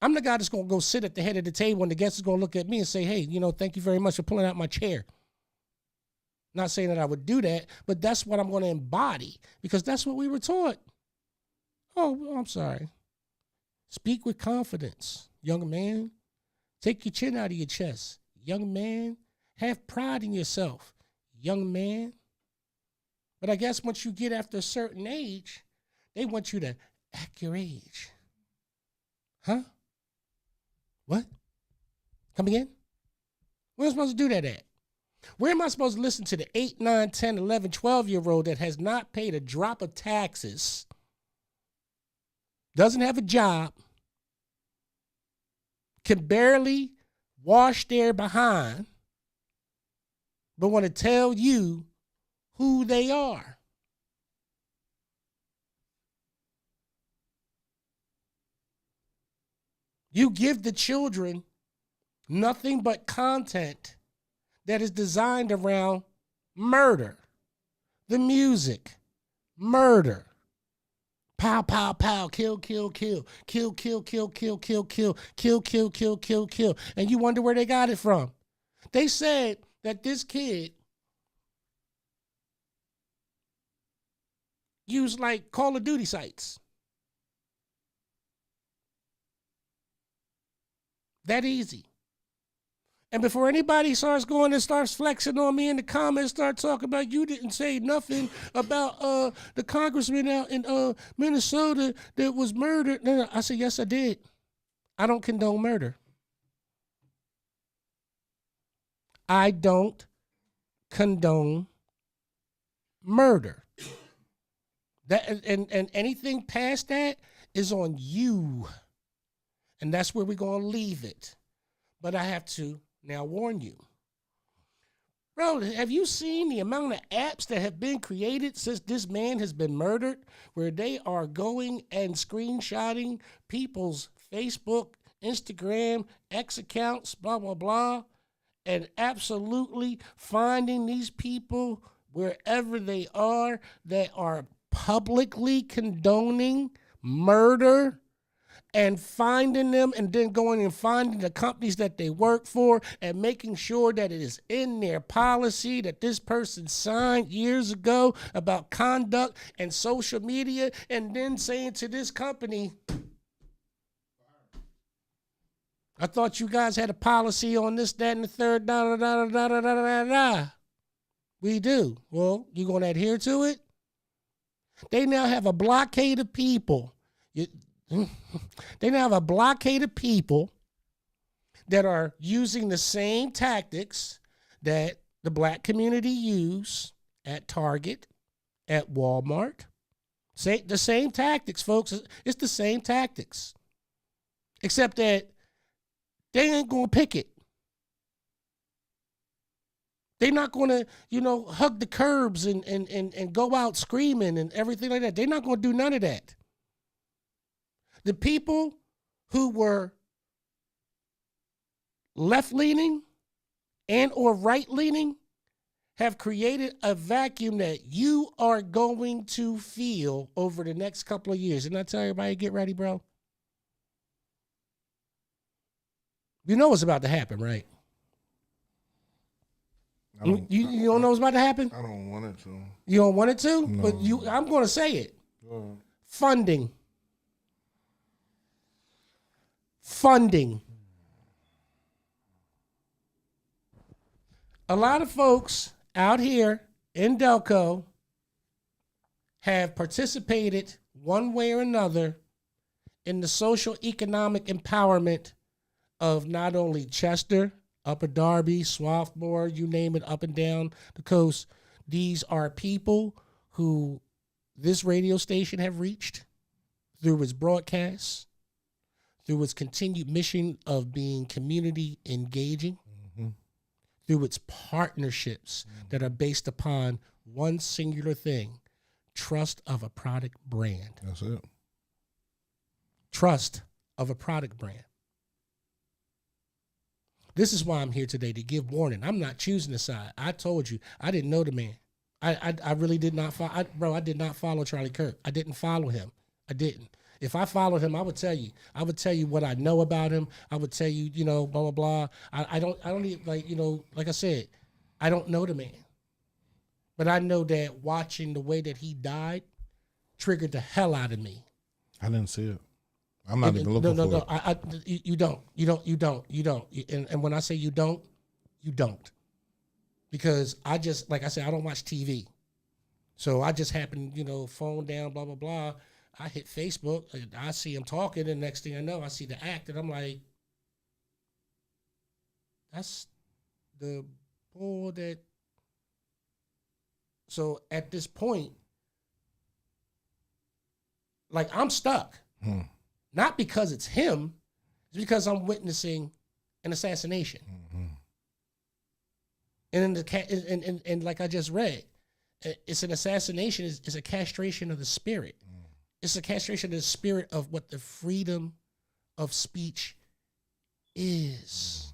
I'm the guy that's going to go sit at the head of the table and the guest is going to look at me and say, "Hey, thank you very much for pulling out my chair." Not saying that I would do that, but that's what I'm going to embody because that's what we were taught. Oh, I'm sorry. Speak with confidence, young man. Take your chin out of your chest, young man. Have pride in yourself, young man. But I guess once you get after a certain age, they want you to act your age. Huh? What? Come again? Where am I supposed to do that at? Where am I supposed to listen to the 8, 9, 10, 11, 12-year-old that has not paid a drop of taxes, doesn't have a job, can barely wash their behind, but want to tell you who they are? You give the children nothing but content that is designed around murder. The music, murder. Pow, pow, pow, kill, kill, kill, kill, kill, kill, kill, kill, kill, kill, kill, kill, kill, kill. And you wonder where they got it from. They said that this kid used like Call of Duty sites. That easy. And before anybody starts going and starts flexing on me in the comments, start talking about you didn't say nothing about the congressman out in Minnesota that was murdered. No, I said, yes, I did. I don't condone murder. I don't condone murder. That and anything past that is on you. And that's where we're going to leave it. But I have to now warn you. Bro, have you seen the amount of apps that have been created since this man has been murdered, where they are going and screenshotting people's Facebook, Instagram, X accounts, blah, blah, blah, and absolutely finding these people wherever they are that are publicly condoning murder, and finding them and then going and finding the companies that they work for and making sure that it is in their policy that this person signed years ago about conduct and social media, and then saying to this company, I thought you guys had a policy on this, that, and the third, da, da, da, da, da, da, da, da. We do. Well, you going to adhere to it? They now have a blockade of people. They now have a blockade of people that are using the same tactics that the black community use at Target, at Walmart. The same tactics, folks. It's the same tactics. Except that they ain't going to pick it. They're not going to, hug the curbs and go out screaming and everything like that. They're not going to do none of that. The people who were left-leaning and or right-leaning have created a vacuum that you are going to feel over the next couple of years. And I tell everybody, get ready, bro. You know what's about to happen, right? You don't know what's about to happen? I don't want it to. You don't want it to? No. But I'm going to say it. Funding. A lot of folks out here in Delco have participated one way or another in the social economic empowerment of not only Chester, Upper Darby, Swarthmore, you name it, up and down the coast. These are people who this radio station have reached through its broadcasts, through its continued mission of being community engaging, through its partnerships that are based upon one singular thing, trust of a product brand. That's it. Trust of a product brand. This is why I'm here today, to give warning. I'm not choosing a side. I told you, I didn't know the man. I really did not follow. I did not follow Charlie Kirk. I didn't follow him. I didn't. If I followed him, I would tell you. I would tell you what I know about him. I would tell you, blah, blah, blah. I don't even, like I said, I don't know the man. But I know that watching the way that he died triggered the hell out of me. I didn't see it. I'm not even looking for it. You don't. And when I say you don't. Because I just, like I said, I don't watch TV. So I just happen, phone down, blah, blah, blah. I hit Facebook, and I see him talking, and next thing I know, I see the act, and I'm like, that's the bull that. So at this point, like I'm stuck. Not because it's him, it's because I'm witnessing an assassination. And in like I just read, it's an assassination, it's a castration of the spirit. It's a castration of the spirit of what the freedom of speech is.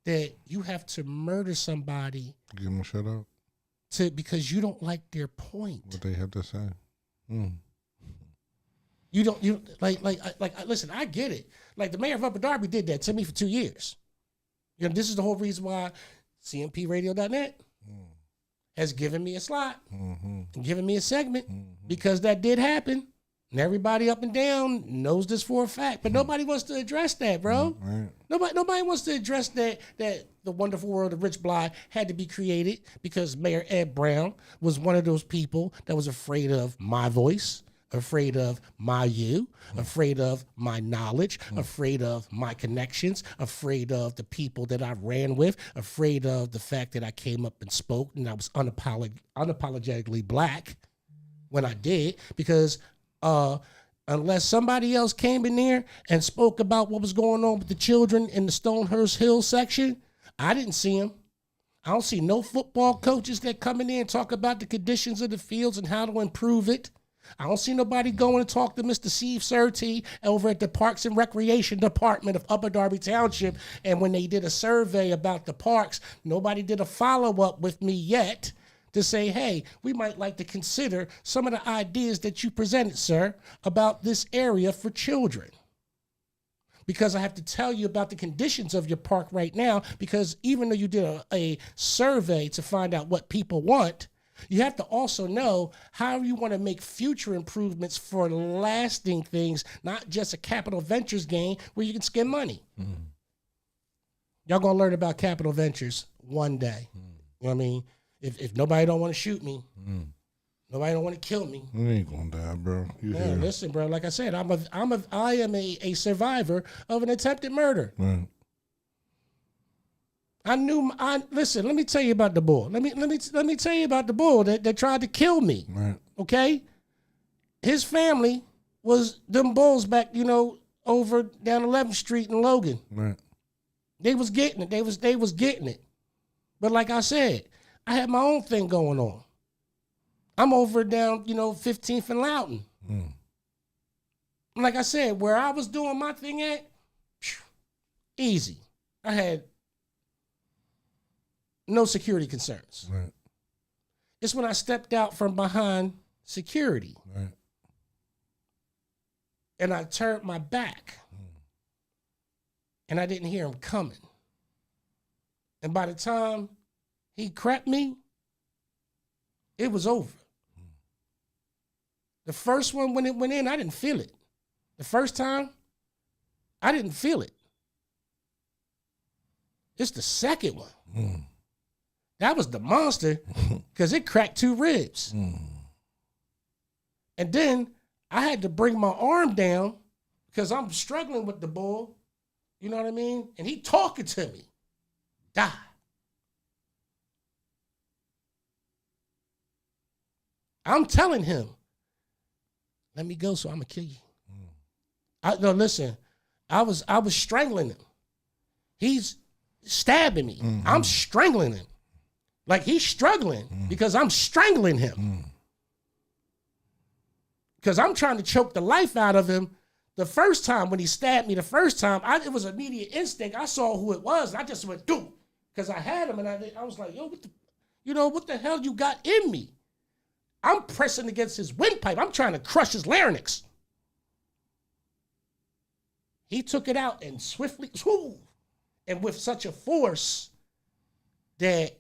That you have to murder somebody. Give them a shout out. Because you don't like their point. What they have to say. You listen, I get it. Like the mayor of Upper Darby did that to me for 2 years. You know, this is the whole reason why CMPradio.net has given me a slot, and given me a segment, because that did happen. And everybody up and down knows this for a fact, but nobody wants to address that, bro. Right. Nobody wants to address that the wonderful world of Rich Blye had to be created because Mayor Ed Brown was one of those people that was afraid of my voice, afraid of my you, afraid of my knowledge, afraid of my connections, afraid of the people that I ran with, afraid of the fact that I came up and spoke and I was unapologetically black when I did, because unless somebody else came in there and spoke about what was going on with the children in the Stonehurst Hill section, I didn't see them. I don't see no football coaches that come in there and talk about the conditions of the fields and how to improve it. I don't see nobody going and talk to Mr. Steve Surtee over at the Parks and Recreation Department of Upper Darby Township. And when they did a survey about the parks, nobody did a follow-up with me yet to say, hey, we might like to consider some of the ideas that you presented, sir, about this area for children. Because I have to tell you about the conditions of your park right now, because even though you did a survey to find out what people want, you have to also know how you want to make future improvements for lasting things, not just a capital ventures game where you can skim money. Y'all gonna learn about capital ventures one day. You know what I mean? If nobody don't want to shoot me, nobody don't want to kill me. You ain't gonna die, bro. Man, listen, bro. Like I said, I am a survivor of an attempted murder. Right. Listen, let me tell you about the bull. Let me tell you about the bull that tried to kill me. Right. Okay? His family was them bulls back, over down 11th Street in Logan. Right. They was getting it. They was getting it. But like I said, I had my own thing going on. I'm over down, 15th and Loudoun. Like I said, where I was doing my thing at, easy. I had no security concerns. Right. It's when I stepped out from behind security. Right. And I turned my back. And I didn't hear him coming. And by the time he crept me, it was over. The first one, when it went in, I didn't feel it. The first time, I didn't feel it. It's the second one. That was the monster because it cracked 2 ribs. And then I had to bring my arm down because I'm struggling with the bull. You know what I mean? And he talking to me. Die. I'm telling him, let me go so I'm going to kill you. No, listen, I was strangling him. He's stabbing me. I'm strangling him. Like he's struggling because I'm strangling him. Because I'm trying to choke the life out of him. The first time when he stabbed me, it was immediate instinct. I saw who it was. And I just went, dude, because I had him. And I was like, yo, what the hell you got in me? I'm pressing against his windpipe. I'm trying to crush his larynx. He took it out and swiftly, and with such a force that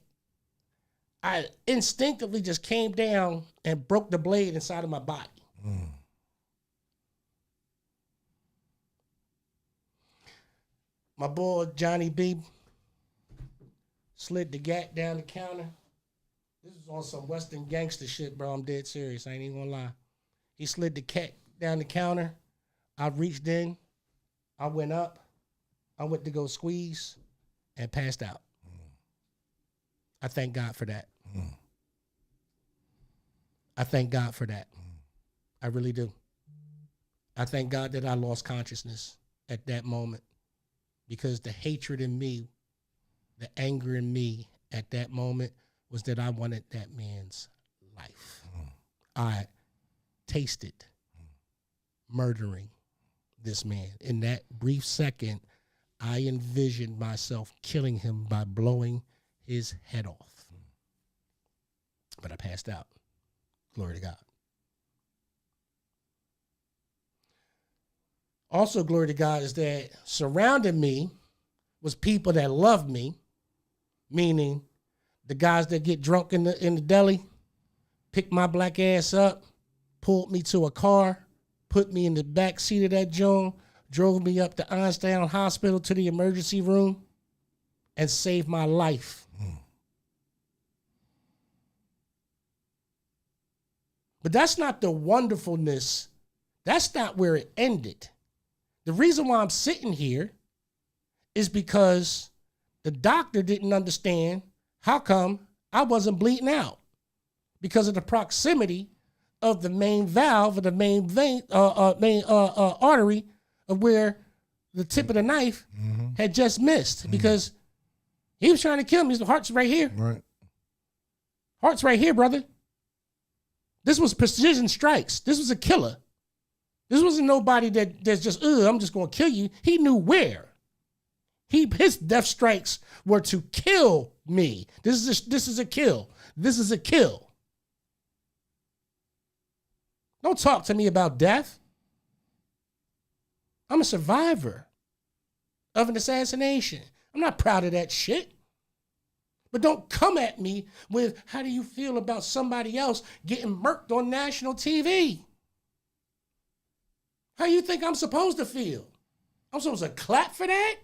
I instinctively just came down and broke the blade inside of my body. My boy, Johnny B, slid the gat down the counter. This is on some Western gangster shit, bro. I'm dead serious. I ain't even gonna lie. He slid the cat down the counter. I reached in. I went up. I went to go squeeze and passed out. I thank God for that. I thank God for that. I really do. I thank God that I lost consciousness at that moment, because the hatred in me, the anger in me at that moment was that I wanted that man's life. I tasted murdering this man. In that brief second, I envisioned myself killing him by blowing his head off. But I passed out. Glory to God. Also, glory to God, is that surrounding me was people that loved me, meaning the guys that get drunk in the deli, picked my black ass up, pulled me to a car, put me in the back seat of that joint, drove me up to Einstein Hospital to the emergency room, and saved my life. But that's not the wonderfulness. That's not where it ended. The reason why I'm sitting here is because the doctor didn't understand how come I wasn't bleeding out, because of the proximity of the main valve or the main vein, artery of where the tip of the knife had just missed, because he was trying to kill me. The heart's right here. Right. Heart's right here, brother. This was precision strikes. This was a killer. This wasn't nobody that's just, I'm just going to kill you. He knew where. His death strikes were to kill me. This is a kill. This is a kill. Don't talk to me about death. I'm a survivor of an assassination. I'm not proud of that shit. But don't come at me with, how do you feel about somebody else getting murked on national TV? How you think I'm supposed to feel? I'm supposed to clap for that?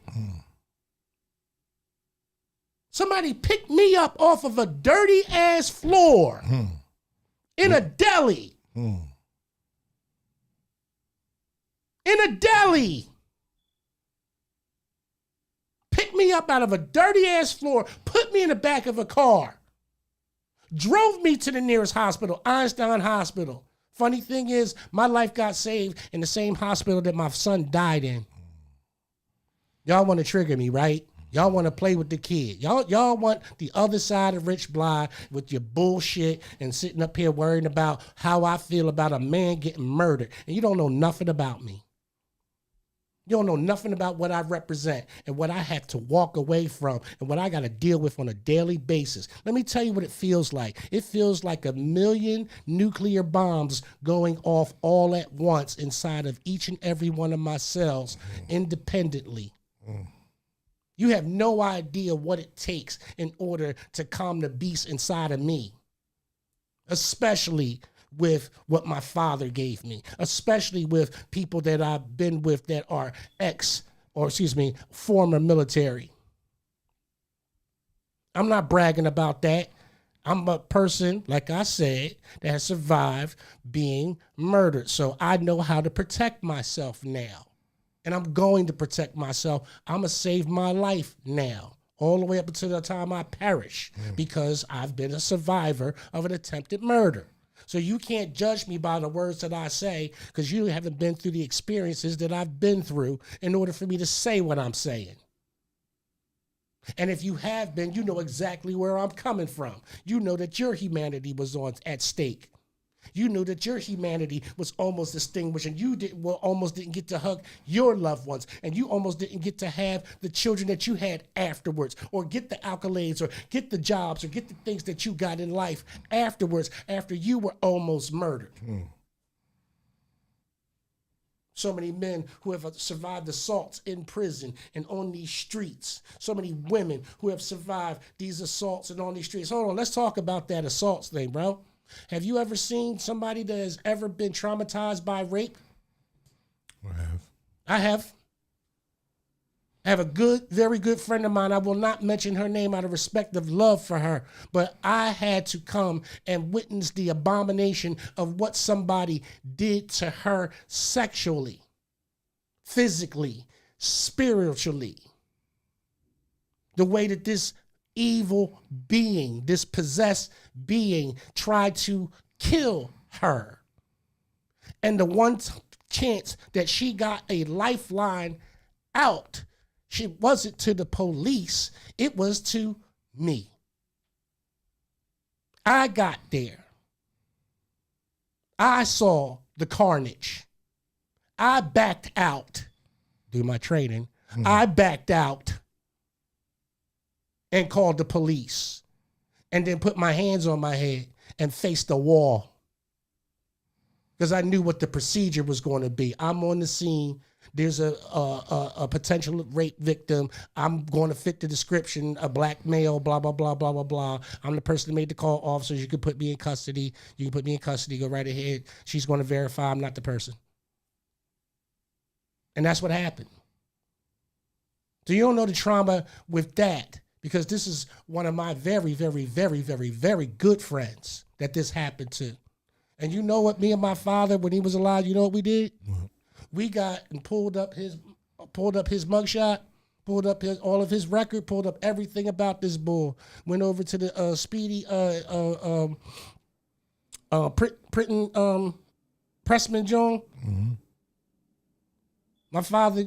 Somebody picked me up off of a dirty ass floor in a deli. In a deli. Picked me up out of a dirty ass floor, put me in the back of a car, drove me to the nearest hospital, Einstein Hospital. Funny thing is, my life got saved in the same hospital that my son died in. Y'all want to trigger me, right? Y'all want to play with the kid. Y'all want the other side of Rich Blye with your bullshit and sitting up here worrying about how I feel about a man getting murdered. And you don't know nothing about me. You don't know nothing about what I represent and what I have to walk away from and what I got to deal with on a daily basis. Let me tell you what it feels like. It feels like 1,000,000 nuclear bombs going off all at once inside of each and every one of my cells independently. You have no idea what it takes in order to calm the beast inside of me, especially with what my father gave me, especially with people that I've been with that are former military. I'm not bragging about that. I'm a person, like I said, that has survived being murdered. So I know how to protect myself now. And I'm going to protect myself. I'm going to save my life now, all the way up until the time I perish, because I've been a survivor of an attempted murder. So you can't judge me by the words that I say, because you haven't been through the experiences that I've been through in order for me to say what I'm saying. And if you have been, you know exactly where I'm coming from. You know that your humanity was at stake. You knew that your humanity was almost extinguished, and you almost didn't get to hug your loved ones, and you almost didn't get to have the children that you had afterwards, or get the accolades, or get the jobs, or get the things that you got in life afterwards, after you were almost murdered. So many men who have survived assaults in prison and on these streets. So many women who have survived these assaults and on these streets. Hold on, let's talk about that assaults thing, bro. Have you ever seen somebody that has ever been traumatized by rape? I have. I have a very good friend of mine. I will not mention her name out of respect of love for her, but I had to come and witness the abomination of what somebody did to her sexually, physically, spiritually. The way that this evil being, this possessed being tried to kill her. And the one chance that she got a lifeline out, she wasn't to the police, it was to me. I got there. I saw the carnage. I backed out, do my training. I backed out and called the police and then put my hands on my head and faced the wall because I knew what the procedure was going to be. I'm on the scene. There's a potential rape victim. I'm going to fit the description, a black male, blah, blah, blah, blah, blah, blah. I'm the person that made the call. Officers, you can put me in custody. You can put me in custody. Go right ahead. She's going to verify I'm not the person. And that's what happened. So you don't know the trauma with that, because this is one of my very, very, very, very, very good friends that this happened to. And you know what, me and my father, when he was alive, you know what we did? Mm-hmm. We got and pulled up his mugshot, pulled up all of his record, pulled up everything about this bull. Went over to the Speedy Pressman Joan. Mm-hmm. My father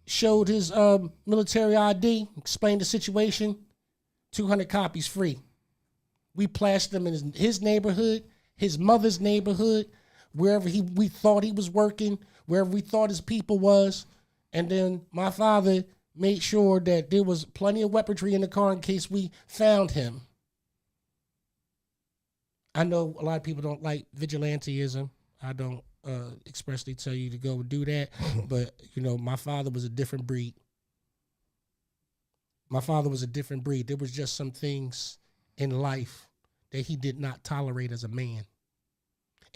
showed his military ID, explained the situation, 200 copies free. We plashed them in his neighborhood, his mother's neighborhood, wherever we thought he was working, wherever we thought his people was. And then my father made sure that there was plenty of weaponry in the car in case we found him. I know a lot of people don't like vigilanteism. I don't expressly tell you to go do that. But, you know, my father was a different breed. My father was a different breed. There was just some things in life that he did not tolerate as a man.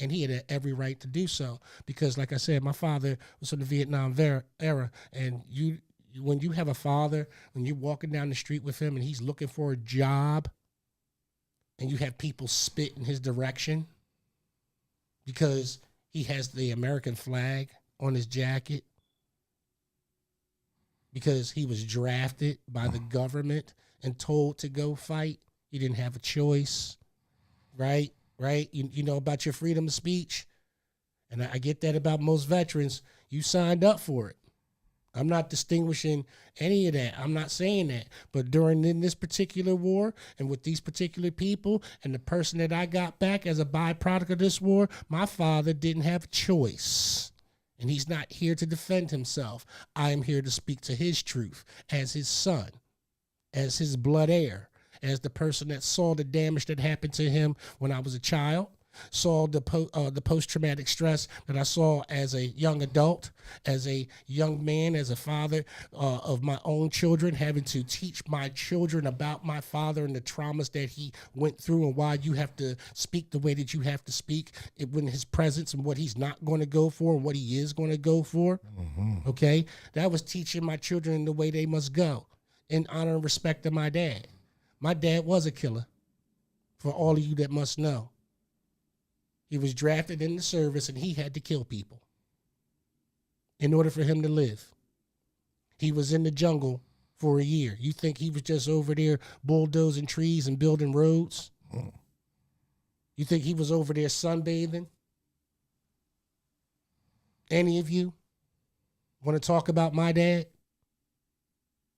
And he had every right to do so. Because, like I said, my father was from the Vietnam era. And when you have a father, when you're walking down the street with him and he's looking for a job, and you have people spit in his direction because he has the American flag on his jacket, because he was drafted by the government and told to go fight. He didn't have a choice, right? Right? You know about your freedom of speech? And I get that about most veterans. You signed up for it. I'm not distinguishing any of that. I'm not saying that. But in this particular war and with these particular people and the person that I got back as a byproduct of this war, my father didn't have a choice. And he's not here to defend himself. I am here to speak to his truth as his son, as his blood heir, as the person that saw the damage that happened to him when I was a child, saw the post-traumatic stress that I saw as a young adult, as a young man, as a father of my own children, having to teach my children about my father and the traumas that he went through and why you have to speak the way that you have to speak in his presence and what he's not going to go for and what he is going to go for. Mm-hmm. Okay? That was teaching my children the way they must go in honor and respect of my dad. My dad was a killer, for all of you that must know. He was drafted in the service and he had to kill people in order for him to live. He was in the jungle for a year. You think he was just over there bulldozing trees and building roads? You think he was over there sunbathing? Any of you want to talk about my dad?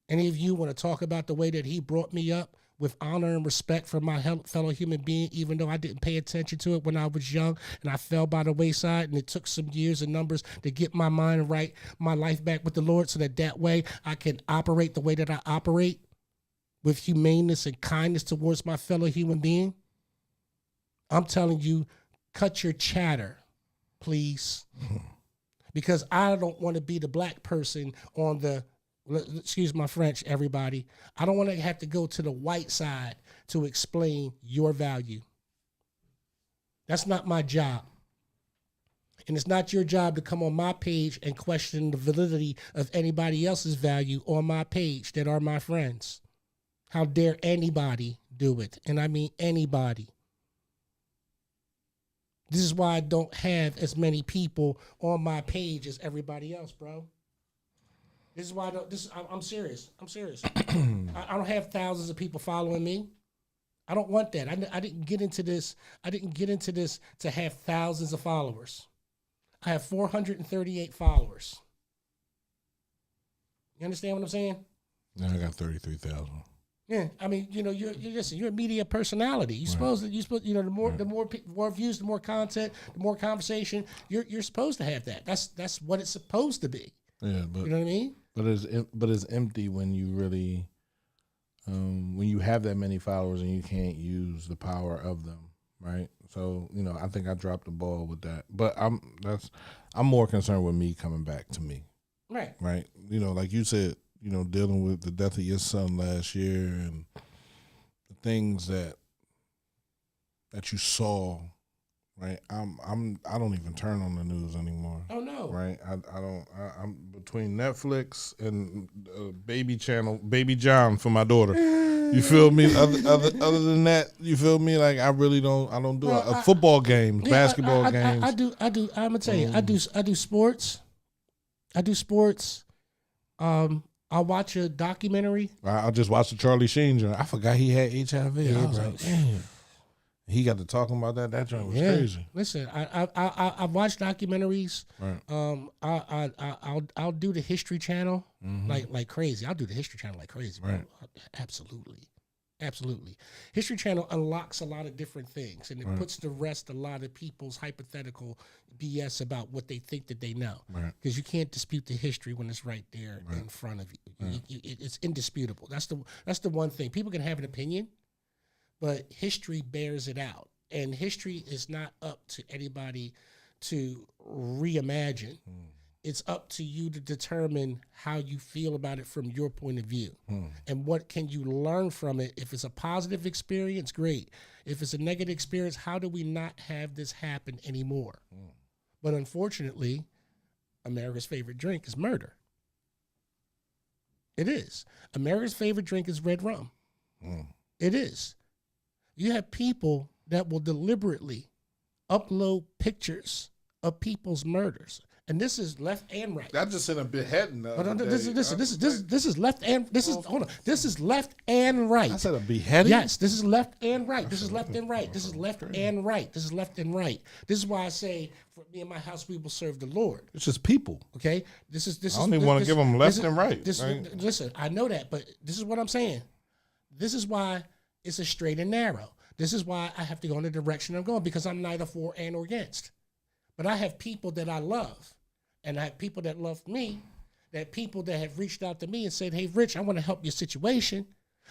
Any of you want to talk about the way that he brought me up with honor and respect for my fellow human being, even though I didn't pay attention to it when I was young and I fell by the wayside, and it took some years and numbers to get my mind right, my life back with the Lord, so that way I can operate the way that I operate with humaneness and kindness towards my fellow human being? I'm telling you, cut your chatter, please. Because I don't want to be the black person on the, excuse my French, everybody. I don't want to have to go to the white side to explain your value. That's not my job. And it's not your job to come on my page and question the validity of anybody else's value on my page that are my friends. How dare anybody do it? And I mean anybody. This is why I don't have as many people on my page as everybody else, bro. This is why I'm serious. I'm serious. I don't have thousands of people following me. I don't want that. I didn't get into this. I didn't get into this to have thousands of followers. I have 438 followers. You understand what I'm saying? Now I got 33,000. Yeah, I mean, you know, you're a media personality. You're supposed, you know, the more views, the more content, the more conversation. You're supposed to have that. That's what it's supposed to be. Yeah, but you know what I mean. But it's empty when you really, when you have that many followers and you can't use the power of them, right? So you know, I think I dropped the ball with that. But I'm more concerned with me coming back to me. Right. Right. You know, like you said, you know, dealing with the death of your son last year and the things that you saw, right? I don't even turn on the news anymore. Oh no. Right. I'm between Netflix and Baby Channel, Baby John for my daughter. You feel me? Other than that, you feel me? Like I don't do football games, basketball games. I do. I'm gonna tell you, I do sports. I'll watch a documentary. I just watched the Charlie Sheen joint. I forgot he had HIV. Yeah, I was like, damn. He got to talking about that. That joint was crazy. Listen, I watch documentaries. Right. I'll do the History Channel like crazy. I'll do the History Channel like crazy. Bro. Right. Absolutely. History Channel unlocks a lot of different things, and it puts to rest a lot of people's hypothetical BS about what they think that they know. Because you can't dispute the history when it's right there in front of you. It's indisputable. That's the one thing. People can have an opinion, but history bears it out. And history is not up to anybody to reimagine. It's up to you to determine how you feel about it from your point of view. And what can you learn from it? If it's a positive experience, great. If it's a negative experience, how do we not have this happen anymore? But unfortunately, America's favorite drink is murder. It is. America's favorite drink is red rum. It is. You have people that will deliberately upload pictures of people's murders. And this is left and right. That just in a beheading. This is left and This is left and right. I said a beheading. Yes, this is left and right. This is left and right. This is left and right. This is left and right. This is why I say, for me and my house, we will serve the Lord. It's just people. Okay, I don't even want to give them left and right. Listen, I know that, but this is what I'm saying. This is why it's a straight and narrow. This is why I have to go in the direction I'm going, because I'm neither for and or against. But I have people that I love, and I have people that love me, that people that have reached out to me and said, hey, Rich, I want to help your situation.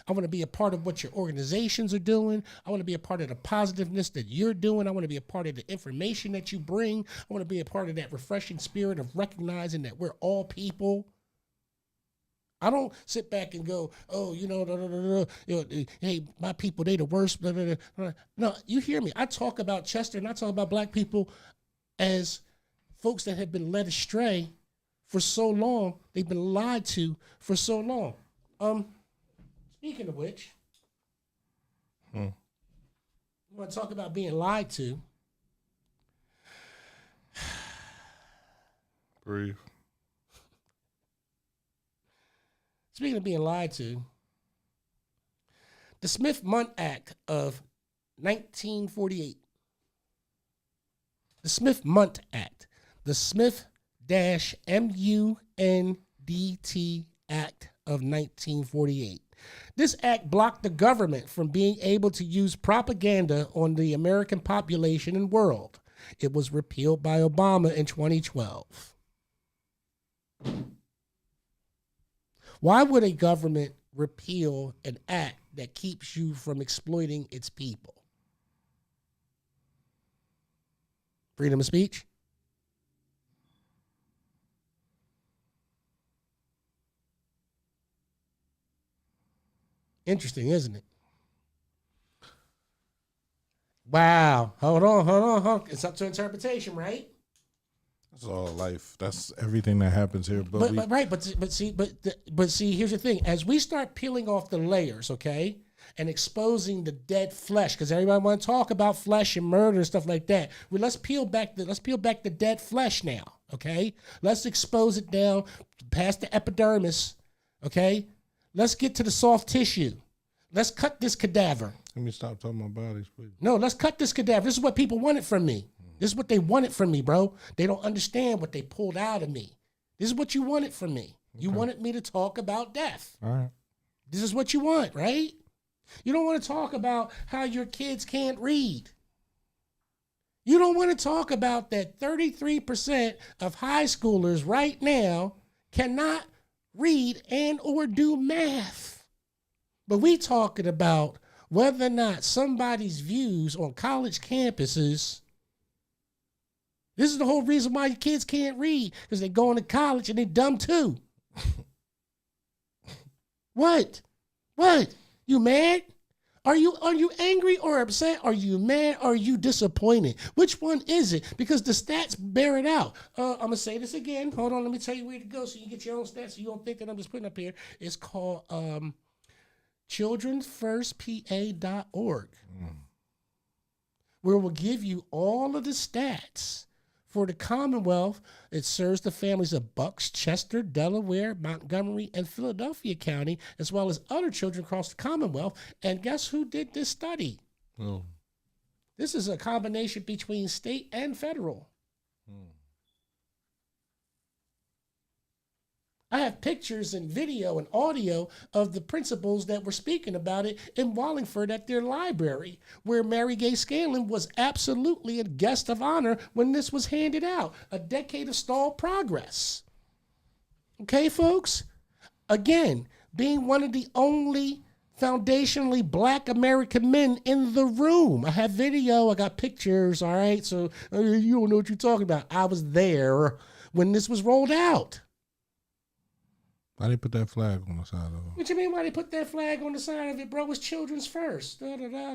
I want to be a part of what your organizations are doing. I want to be a part of the positiveness that you're doing. I want to be a part of the information that you bring. I want to be a part of that refreshing spirit of recognizing that we're all people. I don't sit back and go, oh, hey, my people, they the worst. No, you hear me. I talk about Chester and I talk about black people as folks that have been led astray for so long. They've been lied to for so long. Speaking of which, you want to talk about being lied to? Breathe. Speaking of being lied to, the Smith-Mundt Act of 1948. The Smith-Mundt Act. The Smith-Mundt Act of 1948. This act blocked the government from being able to use propaganda on the American population and world. It was repealed by Obama in 2012. Why would a government repeal an act that keeps you from exploiting its people? Freedom of speech? Interesting, isn't it? Wow. Hold on. It's up to interpretation, right? That's all life. That's everything that happens here. But see, here's the thing. As we start peeling off the layers, okay, and exposing the dead flesh, because everybody want to talk about flesh and murder and stuff like that. Well, let's peel back the dead flesh now, okay? Let's expose it down past the epidermis, okay? Let's get to the soft tissue. Let's cut this cadaver. Let me stop talking about bodies, please. No, let's cut this cadaver. This is what people wanted from me. This is what they wanted from me, bro. They don't understand what they pulled out of me. This is what you wanted from me. You wanted me to talk about death. All right. This is what you want, right? You don't want to talk about how your kids can't read. You don't want to talk about that 33% of high schoolers right now cannot read and or do math. But we talking about whether or not somebody's views on college campuses. This is the whole reason why your kids can't read, because they're going to college and they're dumb too. What? You mad? Are you angry or upset? Are you mad or are you disappointed? Which one is it? Because the stats bear it out. I'm going to say this again. Hold on, let me tell you where to go so you get your own stats so you don't think that I'm just putting up here. It's called childrenfirstpa.org, where we'll give you all of the stats for the Commonwealth. It serves the families of Bucks, Chester, Delaware, Montgomery, and Philadelphia County, as well as other children across the Commonwealth. And guess who did this study? Oh. This is a combination between state and federal. I have pictures and video and audio of the principals that were speaking about it in Wallingford at their library, where Mary Gay Scanlon was absolutely a guest of honor when this was handed out. A decade of stalled progress. Okay, folks? Again, being one of the only foundationally black American men in the room. I have video, I got pictures, all right? So you don't know what you're talking about. I was there when this was rolled out. Why they put that flag on the side of it? What you mean why they put that flag on the side of it, bro? It's children's first.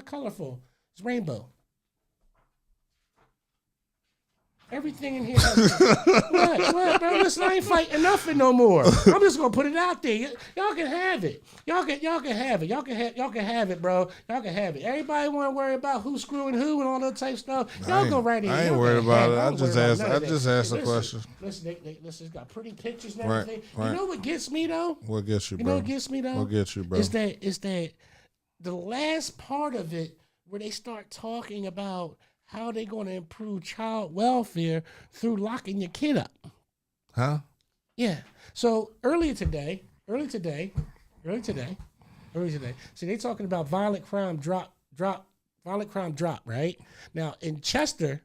Colorful. It's rainbow. Everything in here has what, bro? Listen, I ain't fighting nothing no more. I'm just gonna put it out there. Y'all can have it. Y'all can have it. Y'all can have it, bro. Y'all can have it. Everybody wanna worry about who's screwing who and all that type of stuff. Y'all go right in. I ain't worried about it. I just asked a question. Listen, it's got pretty pictures and everything. Right. You know what gets me though? What gets you, bro? You know what gets me though? What gets you, bro? Is that the last part of it where they start talking about how they going to improve child welfare through locking your kid up. Huh? Yeah. So earlier today. See, they talking about violent crime drop, right? Now in Chester,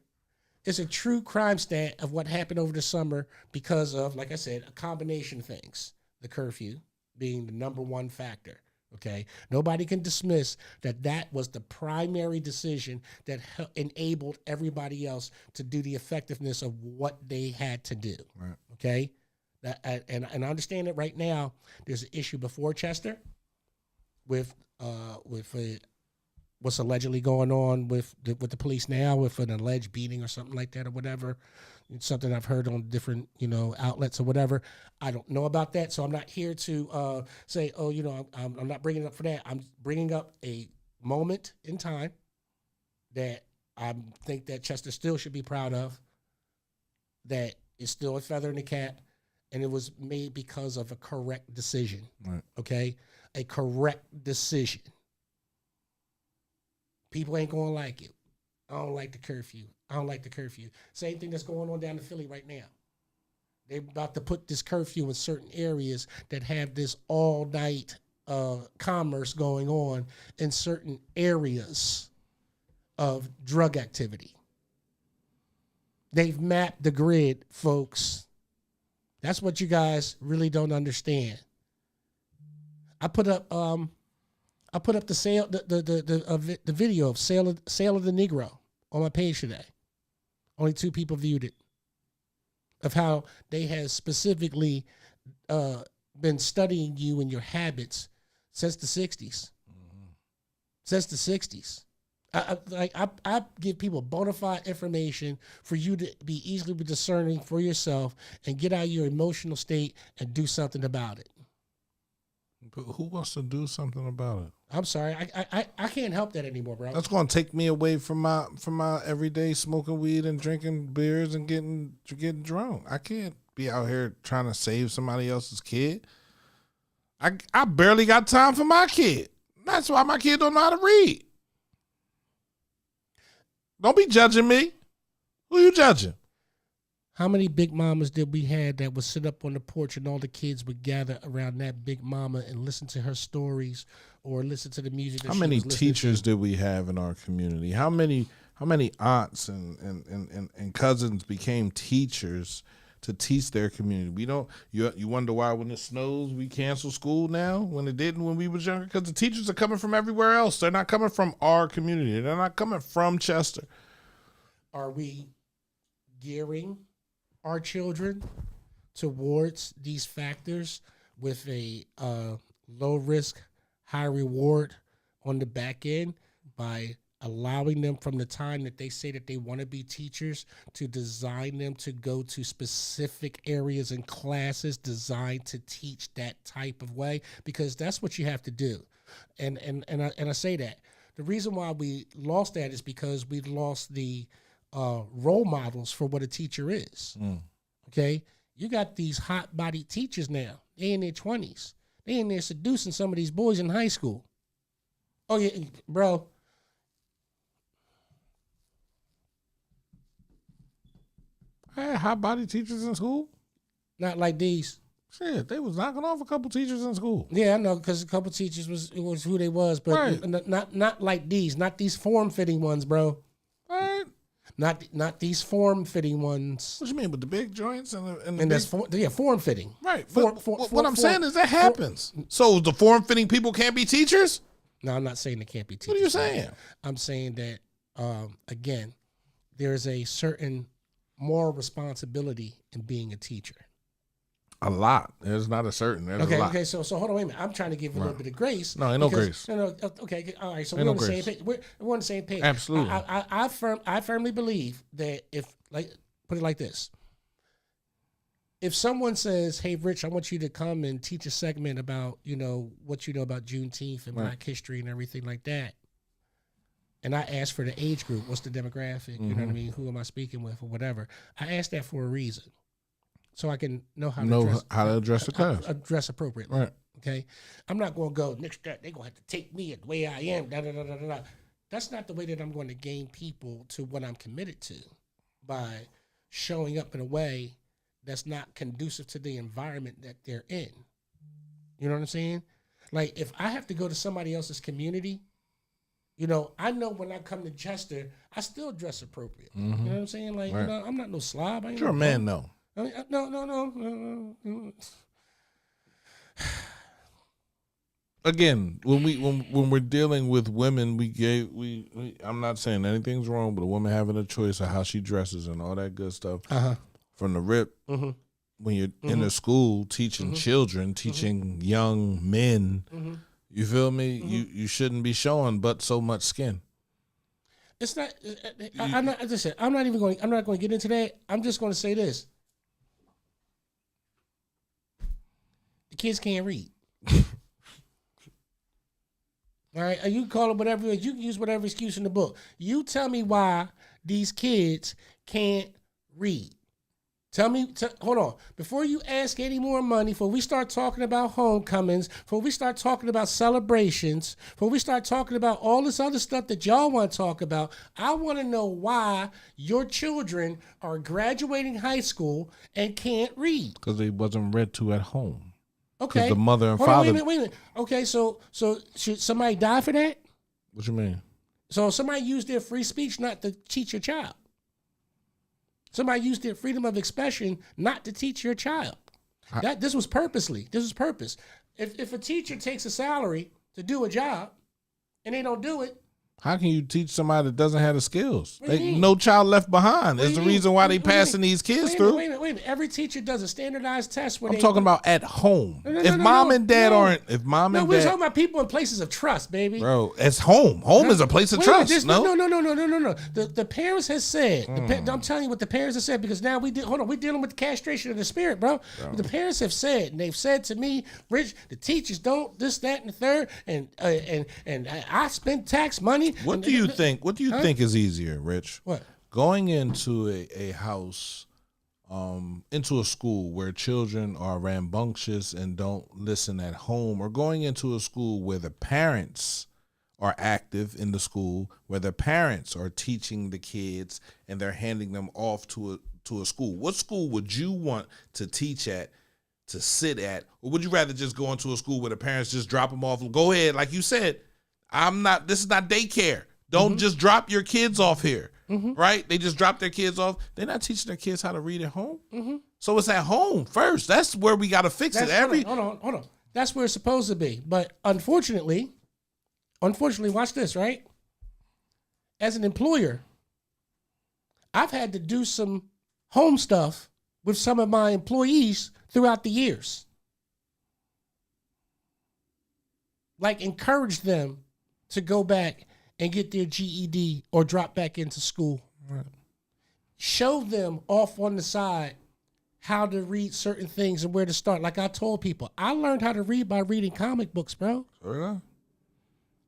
it's a true crime stat of what happened over the summer because of, like I said, a combination of things. The curfew being the number one factor. Okay, nobody can dismiss that was the primary decision that enabled everybody else to do the effectiveness of what they had to do. Right. Okay, and I understand that right now there's an issue before Chester with what's allegedly going on with the police now with an alleged beating or something like that or whatever. It's something I've heard on different, outlets or whatever. I don't know about that, so I'm not here to say, I'm not bringing it up for that. I'm bringing up a moment in time that I think that Chester still should be proud of, that is still a feather in the cap, and it was made because of a correct decision, right. Okay? A correct decision. People ain't going to like it. I don't like the curfew. Same thing that's going on down in Philly right now. They're about to put this curfew in certain areas that have this all-night commerce going on in certain areas of drug activity. They've mapped the grid, folks. That's what you guys really don't understand. I put up the sale, the video of sale of the Negro on my page today. Only 2 people viewed it. Of how they have specifically been studying you and your habits since the 60s. Mm-hmm. Since the 60s. I give people bona fide information for you to be easily discerning for yourself and get out of your emotional state and do something about it. But who wants to do something about it? I'm sorry, I can't help that anymore, bro. That's going to take me away from my everyday smoking weed and drinking beers and getting drunk. I can't be out here trying to save somebody else's kid. I barely got time for my kid. That's why my kid don't know how to read. Don't be judging me. Who you judging? How many big mamas did we have that would sit up on the porch and all the kids would gather around that big mama and listen to her stories or listen to the music that How she many was listening teachers to? did we have in our community? How many aunts and cousins became teachers to teach their community? We don't. You wonder why when it snows we cancel school now when it didn't when we was younger? Because the teachers are coming from everywhere else. They're not coming from our community. They're not coming from Chester. Are we gearing our children towards these factors with a low risk, high reward on the back end by allowing them from the time that they say that they want to be teachers to design them to go to specific areas and classes designed to teach that type of way? Because that's what you have to do. And I say that. The reason why we lost that is because we lost the role models for what a teacher is. Okay, you got these hot-bodied teachers now. They in their 20s. They in there seducing some of these boys in high school. Oh yeah, bro. I had hot-body teachers in school. Not like these. Shit, they was knocking off a couple teachers in school. Yeah, I know, because a couple teachers was who they was, but Right. not like these. Not these form-fitting ones, bro. Right. Not these form-fitting ones. What you mean with the big joints and the And big, that's form-fitting. right? Form- But form- what I'm form- saying is that happens. So the form-fitting people can't be teachers. No, I'm not saying they can't be teachers. What are you saying? I'm saying that, again, there's a certain moral responsibility in being a teacher. A lot. There's not a certain. There's Okay, a lot. okay. So hold on, wait a minute. I'm trying to give you a little bit of grace. No, ain't no because- grace. No, okay, all right. So Ain't we're no on the same grace. page. We're on the same page. Absolutely. I firmly believe that if, like, put it like this. If someone says, "Hey, Rich, I want you to come and teach a segment about, what you know about Juneteenth and Right. Black history and everything like that," and I ask for the age group, what's the demographic, you Mm-hmm. know what I mean? Who am I speaking with or whatever? I ask that for a reason, so I can know how to Know address, how to address the class. address appropriately. Right. Okay, I'm not going to go next. They're going to have to take me the way I am. Da, da, da, da, da, da. That's not the way that I'm going to gain people to what I'm committed to by showing up in a way that's not conducive to the environment that they're in. You know what I'm saying? Like, if I have to go to somebody else's community, I know when I come to Chester, I still dress appropriate. You know what I'm saying? Like, Right. I'm not no slob. I ain't You're a no man, punk. though. I mean, no. Again, when we're dealing with women, I'm not saying anything's wrong, but a woman having a choice of how she dresses and all that good stuff from the rip. Mm-hmm. When you're in a school teaching children, teaching young men, you feel me? You shouldn't be showing but so much skin. It's not. I'm not. As I said, I'm not going to get into that. I'm just going to say this: the kids can't read. All right, you can call it whatever. You can use whatever excuse in the book. You tell me why these kids can't read. Hold on. Before you ask any more money, before we start talking about homecomings, before we start talking about celebrations, before we start talking about all this other stuff that y'all want to talk about, I want to know why your children are graduating high school and can't read. Because they wasn't read to at home. Okay. The mother and Hold on, father. wait a minute. Okay, so should somebody die for that? What you mean? So somebody used their free speech not to teach your child. Somebody used their freedom of expression not to teach your child. This was purposely. This was purpose. If a teacher takes a salary to do a job and they don't do it, How can you teach somebody that doesn't have the skills? What do you mean? No child left behind. What do Is you the mean? reason why they What do you passing mean? these kids wait a through. minute. wait a minute. Every teacher does a standardized test. Where I'm talking about at home. If mom and dad aren't, if mom and we're dad, talking about people in places of trust, baby. bro, it's home. Home is a place of trust. No. The parents has said. I'm telling you what the parents have said, because now we're dealing with the castration of the spirit, bro. The parents have said, and they've said to me, Rich, the teachers don't this, that, and the third, and I spend tax money. What do you think? What do you think is easier, Rich? What? Going into a house, into a school where children are rambunctious and don't listen at home, or going into a school where the parents are active in the school, where the parents are teaching the kids and they're handing them off to a school? What school would you want to teach at, to sit at, or would you rather just go into a school where the parents just drop them off? Go ahead, like you said, this is not daycare. Don't just drop your kids off here. Right? They just drop their kids off. They're not teaching their kids how to read at home. So it's at home first. That's where we got to fix it. Hold on. That's where it's supposed to be. But unfortunately, watch this, right? As an employer, I've had to do some home stuff with some of my employees throughout the years. Like, encourage them to go back and get their GED or drop back into school. Right. Show them off on the side how to read certain things and where to start. Like I told people, I learned how to read by reading comic books, bro. Yeah.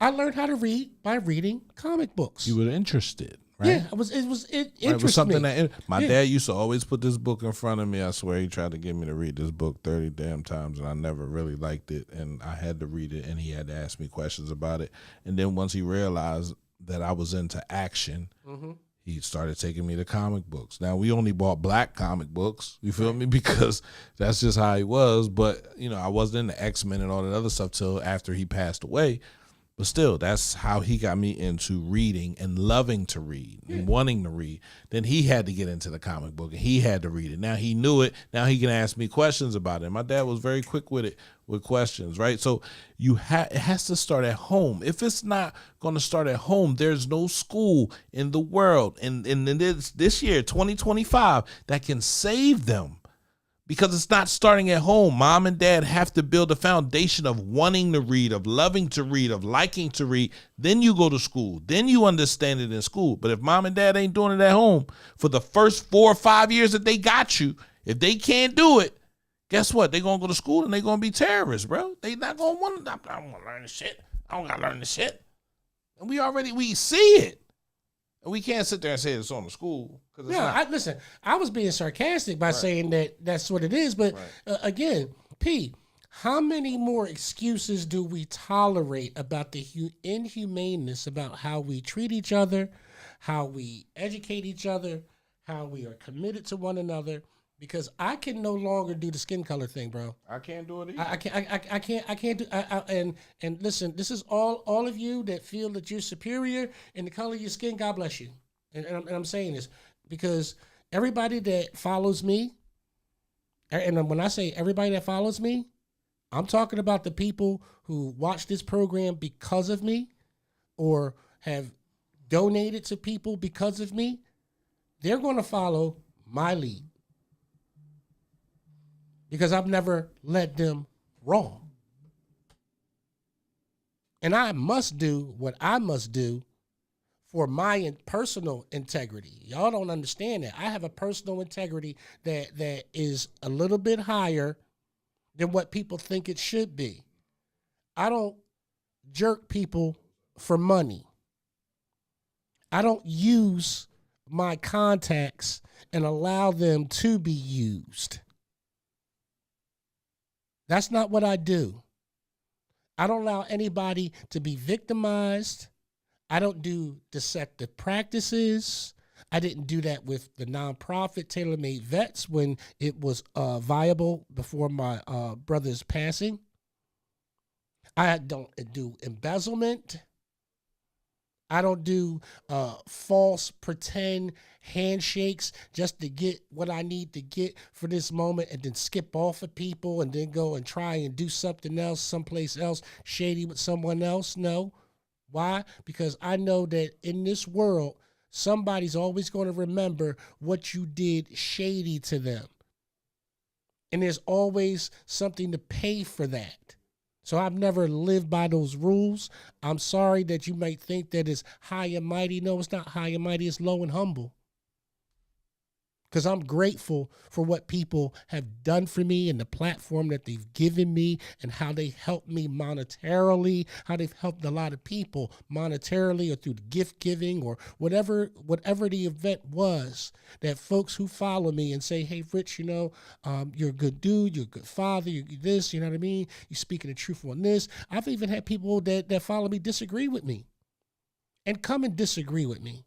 I learned how to read by reading comic books. You were interested, right? Yeah, it interested it was something me. That my dad used to always put this book in front of me. I swear he tried to get me to read this book 30 damn times, and I never really liked it. And I had to read it, and he had to ask me questions about it. And then once he realized that I was into action, he started taking me to comic books. Now, we only bought black comic books, you feel me? Because that's just how he was. But, I wasn't into X-Men and all that other stuff till after he passed away. But still, that's how he got me into reading and loving to read and wanting to read. Then he had to get into the comic book, and he had to read it. Now he knew it. Now he can ask me questions about it. My dad was very quick with it, with questions, right? So it has to start at home. If it's not going to start at home, there's no school in the world and this year, 2025, that can save them. Because it's not starting at home. Mom and dad have to build a foundation of wanting to read, of loving to read, of liking to read. Then you go to school. Then you understand it in school. But if mom and dad ain't doing it at home for the first 4 or 5 years that they got you, if they can't do it, guess what? They're going to go to school and they're going to be terrorists, bro. They not going to want to, I don't want to learn this shit. I don't got to learn this shit. And we see it. And we can't sit there and say it's on the school. Listen, I was being sarcastic by saying that that's what it is. But again, P, how many more excuses do we tolerate about the inhumaneness about how we treat each other, how we educate each other, how we are committed to one another? Because I can no longer do the skin color thing, bro. I can't do it either. I can't do. And listen, this is all of you that feel that you're superior in the color of your skin. God bless you. And I'm saying this because everybody that follows me, and when I say everybody that follows me, I'm talking about the people who watch this program because of me, or have donated to people because of me. They're going to follow my lead. Because I've never led them wrong. And I must do what I must do for my personal integrity. Y'all don't understand that. I have a personal integrity that is a little bit higher than what people think it should be. I don't jerk people for money. I don't use my contacts and allow them to be used. That's not what I do. I don't allow anybody to be victimized. I don't do deceptive practices. I didn't do that with the nonprofit Tailor Made Vets when it was viable before my brother's passing. I don't do embezzlement. I don't do false pretend handshakes just to get what I need to get for this moment and then skip off of people and then go and try and do something else someplace else shady with someone else. No. Why? Because I know that in this world, somebody's always going to remember what you did shady to them. And there's always something to pay for that. So I've never lived by those rules. I'm sorry that you might think that it's high and mighty. No, it's not high and mighty. It's low and humble. Because I'm grateful for what people have done for me and the platform that they've given me and how they helped me monetarily, how they've helped a lot of people monetarily or through gift giving or whatever the event was, that folks who follow me and say, hey, Rich, you're a good dude, you're a good father, you're this, you know what I mean? You're speaking the truth on this. I've even had people that follow me disagree with me and come and disagree with me.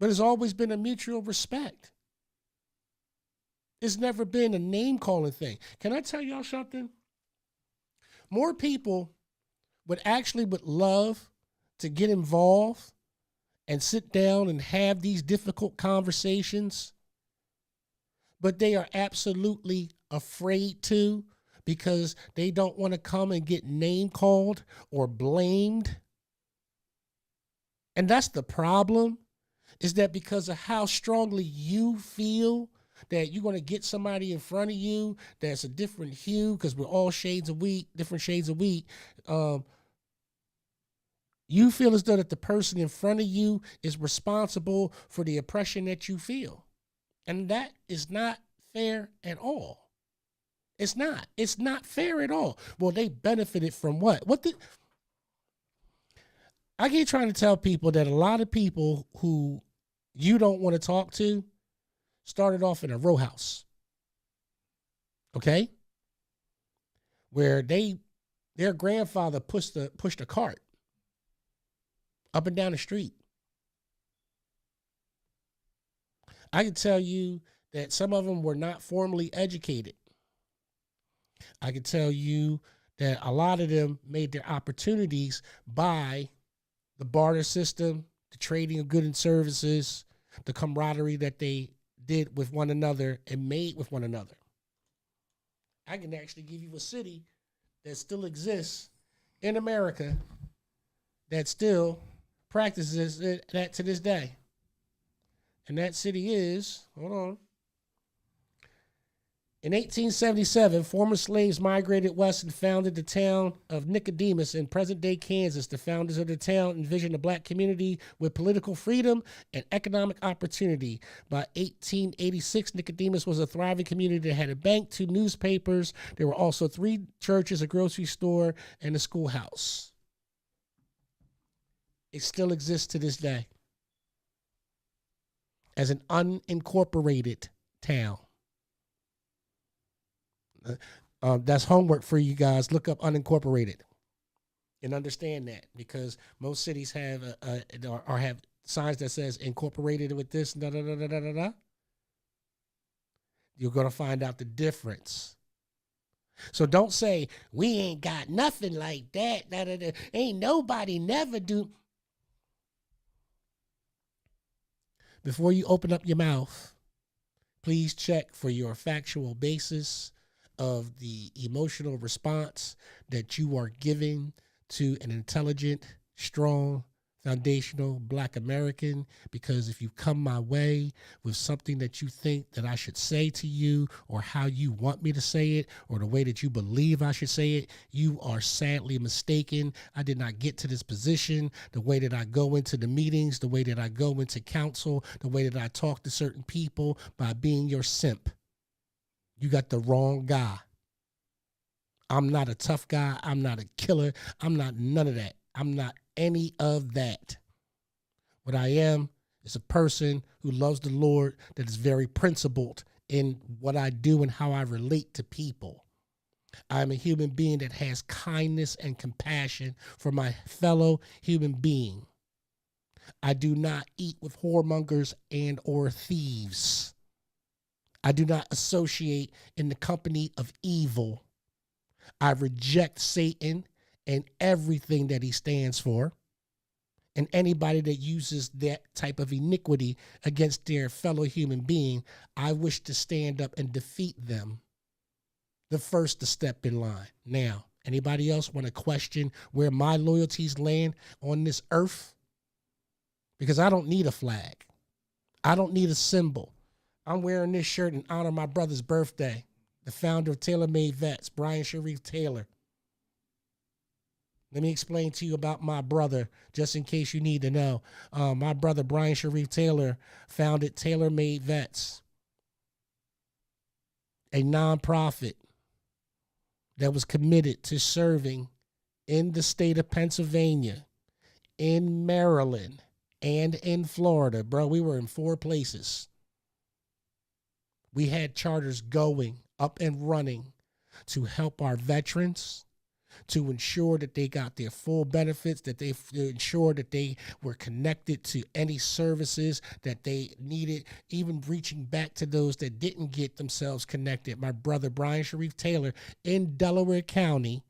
But it's always been a mutual respect. It's never been a name-calling thing. Can I tell y'all something? More people would love to get involved and sit down and have these difficult conversations, but they are absolutely afraid to because they don't want to come and get name-called or blamed. And that's the problem. Is that because of how strongly you feel that you're going to get somebody in front of you that's a different hue, because we're all different shades of wheat. You feel as though that the person in front of you is responsible for the oppression that you feel. And that is not fair at all. It's not. It's not fair at all. Well, they benefited from what? I keep trying to tell people that a lot of people who you don't want to talk to started off in a row house, okay? Where their grandfather pushed a cart up and down the street. I can tell you that some of them were not formally educated. I can tell you that a lot of them made their opportunities by the barter system, the trading of goods and services, the camaraderie that they did with one another and made with one another. I can actually give you a city that still exists in America that still practices that to this day. And that city is, hold on. In 1877, former slaves migrated west and founded the town of Nicodemus in present-day Kansas. The founders of the town envisioned a black community with political freedom and economic opportunity. By 1886, Nicodemus was a thriving community that had a bank, 2 newspapers. There were also 3 churches, a grocery store, and a schoolhouse. It still exists to this day as an unincorporated town. That's homework for you guys. Look up unincorporated and understand that, because most cities have or have signs that says incorporated with this. Da, da, da, da, da, da, da. You're going to find out the difference. So don't say we ain't got nothing like that. Da, da, da. Ain't nobody never do. Before you open up your mouth, please check for your factual basis of the emotional response that you are giving to an intelligent, strong, foundational Black American. Because if you come my way with something that you think that I should say to you, or how you want me to say it, or the way that you believe I should say it, you are sadly mistaken. I did not get to this position the way that I go into the meetings, the way that I go into council, the way that I talk to certain people, by being your simp. You got the wrong guy. I'm not a tough guy. I'm not a killer. I'm not none of that. I'm not any of that. What I am is a person who loves the Lord, that is very principled in what I do and how I relate to people. I'm a human being that has kindness and compassion for my fellow human being. I do not eat with whoremongers and or thieves. I do not associate in the company of evil. I reject Satan and everything that he stands for, and anybody that uses that type of iniquity against their fellow human being. I wish to stand up and defeat them, the first to step in line. Now, anybody else want to question where my loyalties land on this earth? Because I don't need a flag. I don't need a symbol. I'm wearing this shirt in honor of my brother's birthday. the founder of Tailor Made Vets, Brian Sharif Taylor. Let me explain to you about my brother, just in case you need to know. My brother, Brian Sharif Taylor, founded Tailor Made Vets, a nonprofit that was committed to serving in the state of Pennsylvania, in Maryland, and in Florida. Bro, we were in 4 places. We had charters going, up and running, to help our veterans, to ensure that they got their full benefits, that they ensure that they were connected to any services that they needed, even reaching back to those that didn't get themselves connected. My brother, Brian Sharif Taylor, in Delaware County,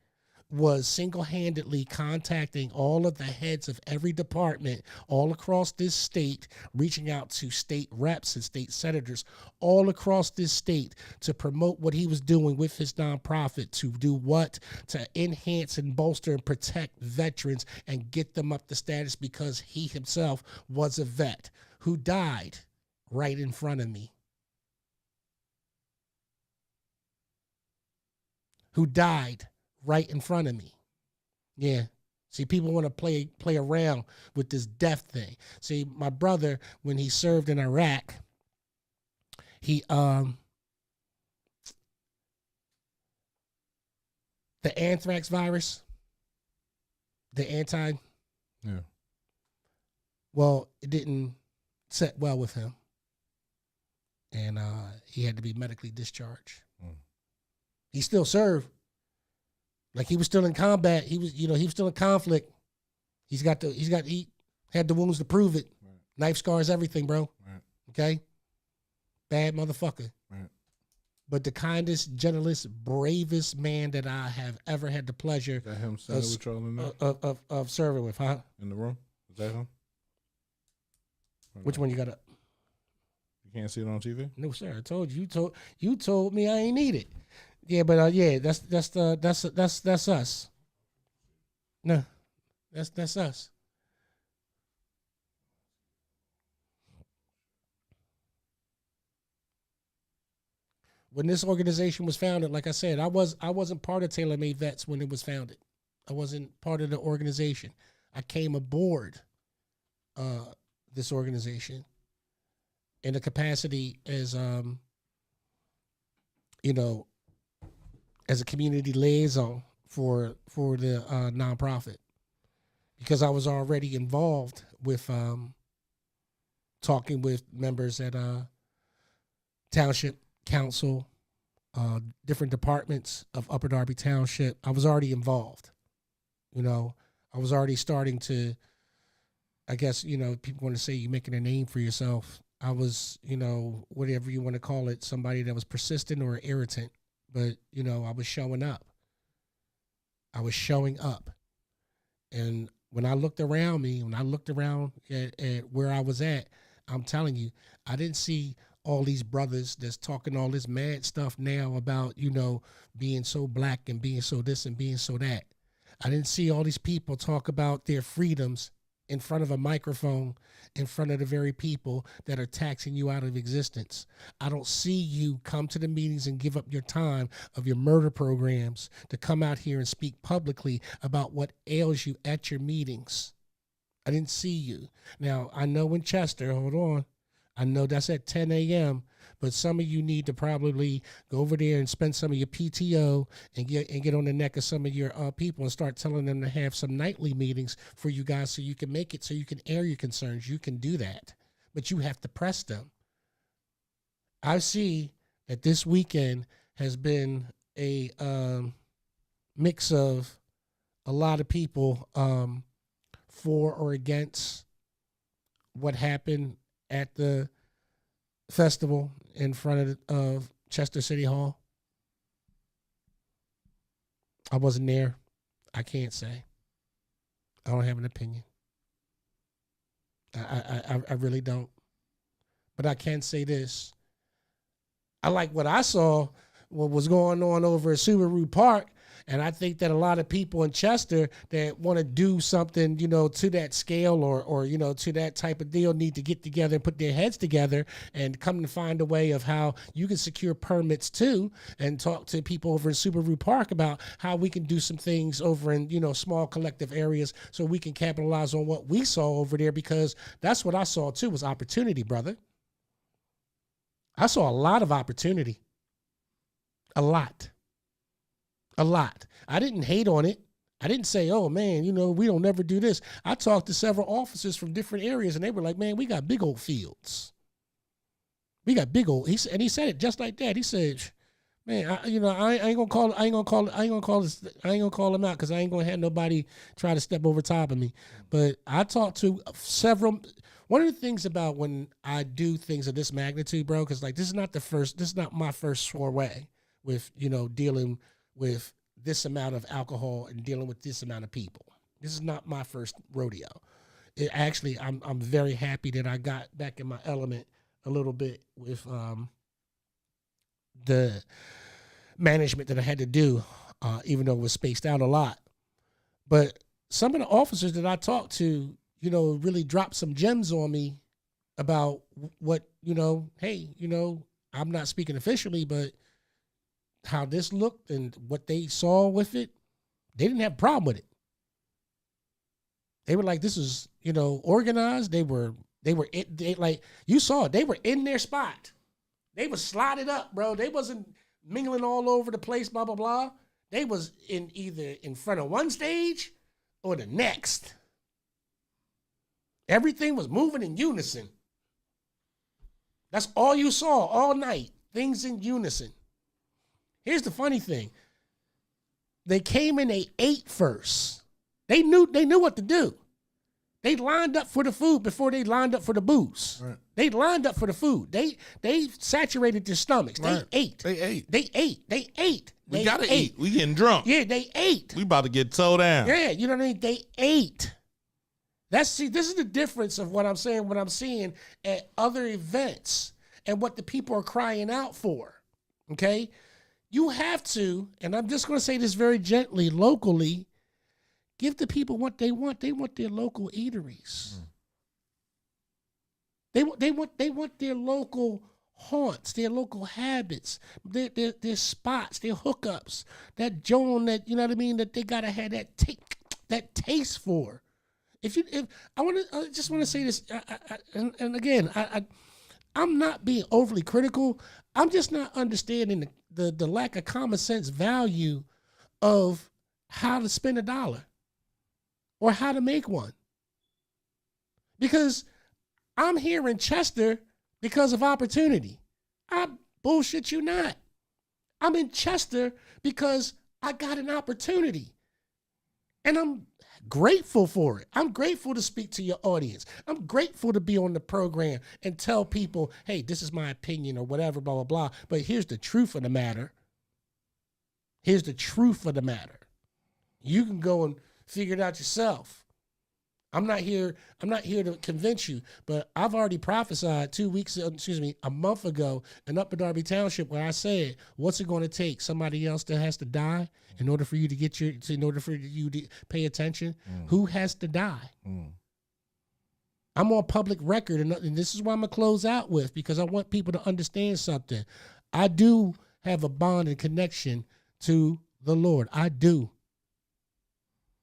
was single-handedly contacting all of the heads of every department all across this state, reaching out to state reps and state senators all across this state to promote what he was doing with his nonprofit, to do what? To enhance and bolster and protect veterans and get them up to status, because he himself was a vet who died right in front of me. Who died right in front of me. Yeah. See, people want to play around with this death thing. See, my brother, when he served in Iraq, he the anthrax virus, yeah. Well, it didn't set well with him, and he had to be medically discharged. He still served. Like, he was still in combat. He was still in conflict. He had the wounds to prove it. Right. Knife scars, everything, bro. Right. Okay? Bad motherfucker. Right. But the kindest, gentlest, bravest man that I have ever had the pleasure of serving with, huh? In the room? Is that him? Which one you got up? You can't see it on TV? No, sir. I told you. You told me I ain't need it. Yeah, but yeah, that's us. No, that's us. When this organization was founded, like I said, I wasn't part of Tailor Made Vets when it was founded. I wasn't part of the organization. I came aboard this organization in a capacity as as a community liaison for the nonprofit, because I was already involved with talking with members at Township Council, different departments of Upper Darby Township. I was already involved. I was already starting to, I guess, people want to say you're making a name for yourself. I was, whatever you want to call it, somebody that was persistent or irritant. But, I was showing up. I was showing up. And when I looked around me, at where I was at, I'm telling you, I didn't see all these brothers that's talking all this mad stuff now about, being so black and being so this and being so that. I didn't see all these people talk about their freedoms in front of a microphone, in front of the very people that are taxing you out of existence. I don't see you come to the meetings and give up your time of your murder programs to come out here and speak publicly about what ails you at your meetings. I didn't see you. Now, I know in Chester, hold on, I know that's at 10 a.m., but some of you need to probably go over there and spend some of your PTO and get on the neck of some of your people and start telling them to have some nightly meetings for you guys so you can make it, so you can air your concerns. You can do that, but you have to press them. I see that this weekend has been a mix of a lot of people for or against what happened at the festival in front of Chester City Hall. I wasn't there. I can't say. I don't have an opinion. I really don't. But I can say this. I like what I saw, what was going on over at Subaru Park, And I think that a lot of people in Chester that want to do something, to that scale or to that type of deal need to get together and put their heads together and come to find a way of how you can secure permits too, and talk to people over in Subaru Park about how we can do some things over in, small collective areas so we can capitalize on what we saw over there, because that's what I saw too, was opportunity, brother. I saw a lot of opportunity. A lot. I didn't hate on it. I didn't say, oh man, we don't never do this. I talked to several officers from different areas and they were like, man, we got big old fields. We got big old, and he said it just like that. He said, man, I ain't gonna call him out because I ain't gonna have nobody try to step over top of me. But I talked to several. One of the things about when I do things of this magnitude, bro, because like this is not my first foray with dealing with this amount of alcohol and dealing with this amount of people. This is not my first rodeo. I'm very happy that I got back in my element a little bit with the management that I had to do, even though it was spaced out a lot. But some of the officers that I talked to, really dropped some gems on me about what, hey, I'm not speaking officially, but how this looked and what they saw with it, they didn't have a problem with it. They were like, this is, organized. You saw it. They were in their spot. They was slotted up, bro. They wasn't mingling all over the place, blah, blah, blah. They was either in front of one stage or the next. Everything was moving in unison. That's all you saw all night. Things in unison. Here's the funny thing. They came in, they ate first. They knew what to do. They lined up for the food before they lined up for the booze. Right. They lined up for the food. They saturated their stomachs. Right. They ate. We gotta eat. We getting drunk. Yeah, they ate. We about to get towed down. Yeah, you know what I mean? They ate. This is the difference of what I'm saying, what I'm seeing at other events and what the people are crying out for. Okay? You have to, and I'm just going to say this very gently, locally, give the people what they want. They want their local eateries. They want their local haunts, their local habits, their spots, their hookups, that joint that, you know what I mean, that they gotta have that taste for. I just want to say this, and again, I'm not being overly critical. I'm just not understanding the lack of common sense value of how to spend $1 or how to make one. Because I'm here in Chester because of opportunity. I bullshit you not. I'm in Chester because I got an opportunity. And I'm grateful for it. I'm grateful to speak to your audience. I'm grateful to be on the program and tell people, hey, this is my opinion or whatever, blah, blah, blah. But here's the truth of the matter. Here's the truth of the matter. You can go and figure it out yourself. I'm not here to convince you, but I've already prophesied a month ago in Upper Darby Township where I said, what's it going to take? Somebody else that has to die in order for you to pay attention? Who has to die? I'm on public record, and this is what I'm going to close out with, because I want people to understand something. I do have a bond and connection to the Lord. I do.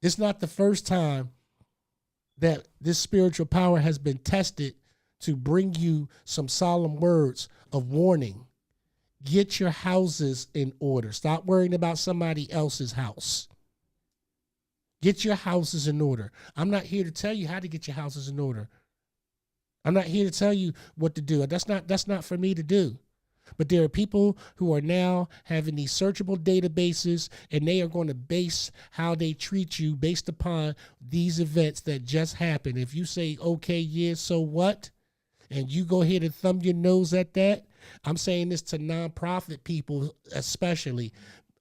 It's not the first time that this spiritual power has been tested to bring you some solemn words of warning. Get your houses in order. Stop worrying about somebody else's house. Get your houses in order. I'm not here to tell you how to get your houses in order. I'm not here to tell you what to do. That's not for me to do. But there are people who are now having these searchable databases, and they are going to base how they treat you based upon these events that just happened. If you say, okay, yeah, so what? And you go ahead and thumb your nose at that. I'm saying this to nonprofit people especially.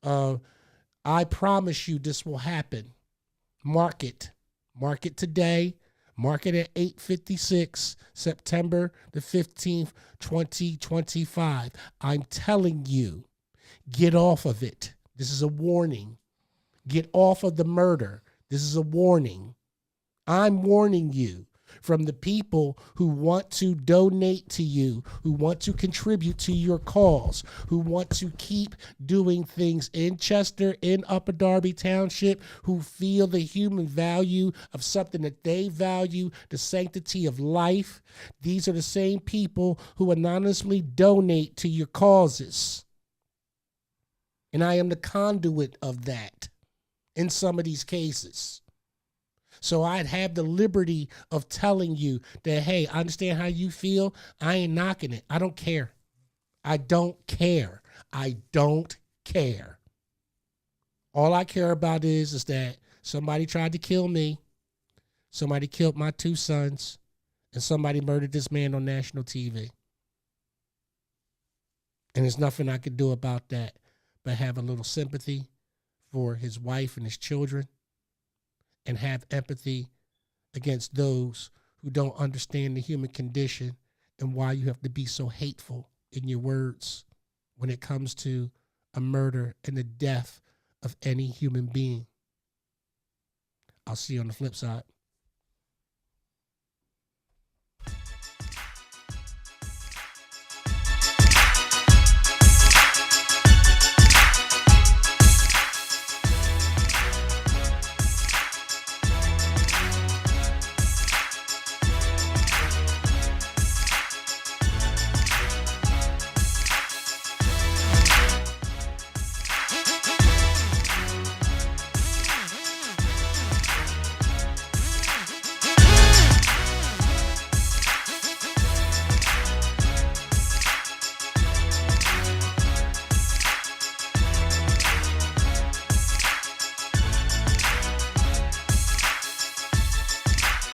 I promise you this will happen. Mark it. Mark it today. Mark it at 8:56, September the 15th, 2025. I'm telling you, get off of it. This is a warning. Get off of the murder. This is a warning. I'm warning you from the people who want to donate to you, who want to contribute to your cause, who want to keep doing things in Chester, in Upper Darby Township, who feel the human value of something that they value, the sanctity of life. These are the same people who anonymously donate to your causes. And I am the conduit of that in some of these cases. So I'd have the liberty of telling you that, hey, I understand how you feel. I ain't knocking it. I don't care. I don't care. I don't care. All I care about is that somebody tried to kill me, somebody killed my 2 sons, and somebody murdered this man on national TV. And there's nothing I could do about that but have a little sympathy for his wife and his children, and have empathy against those who don't understand the human condition and why you have to be so hateful in your words when it comes to a murder and the death of any human being. I'll see you on the flip side.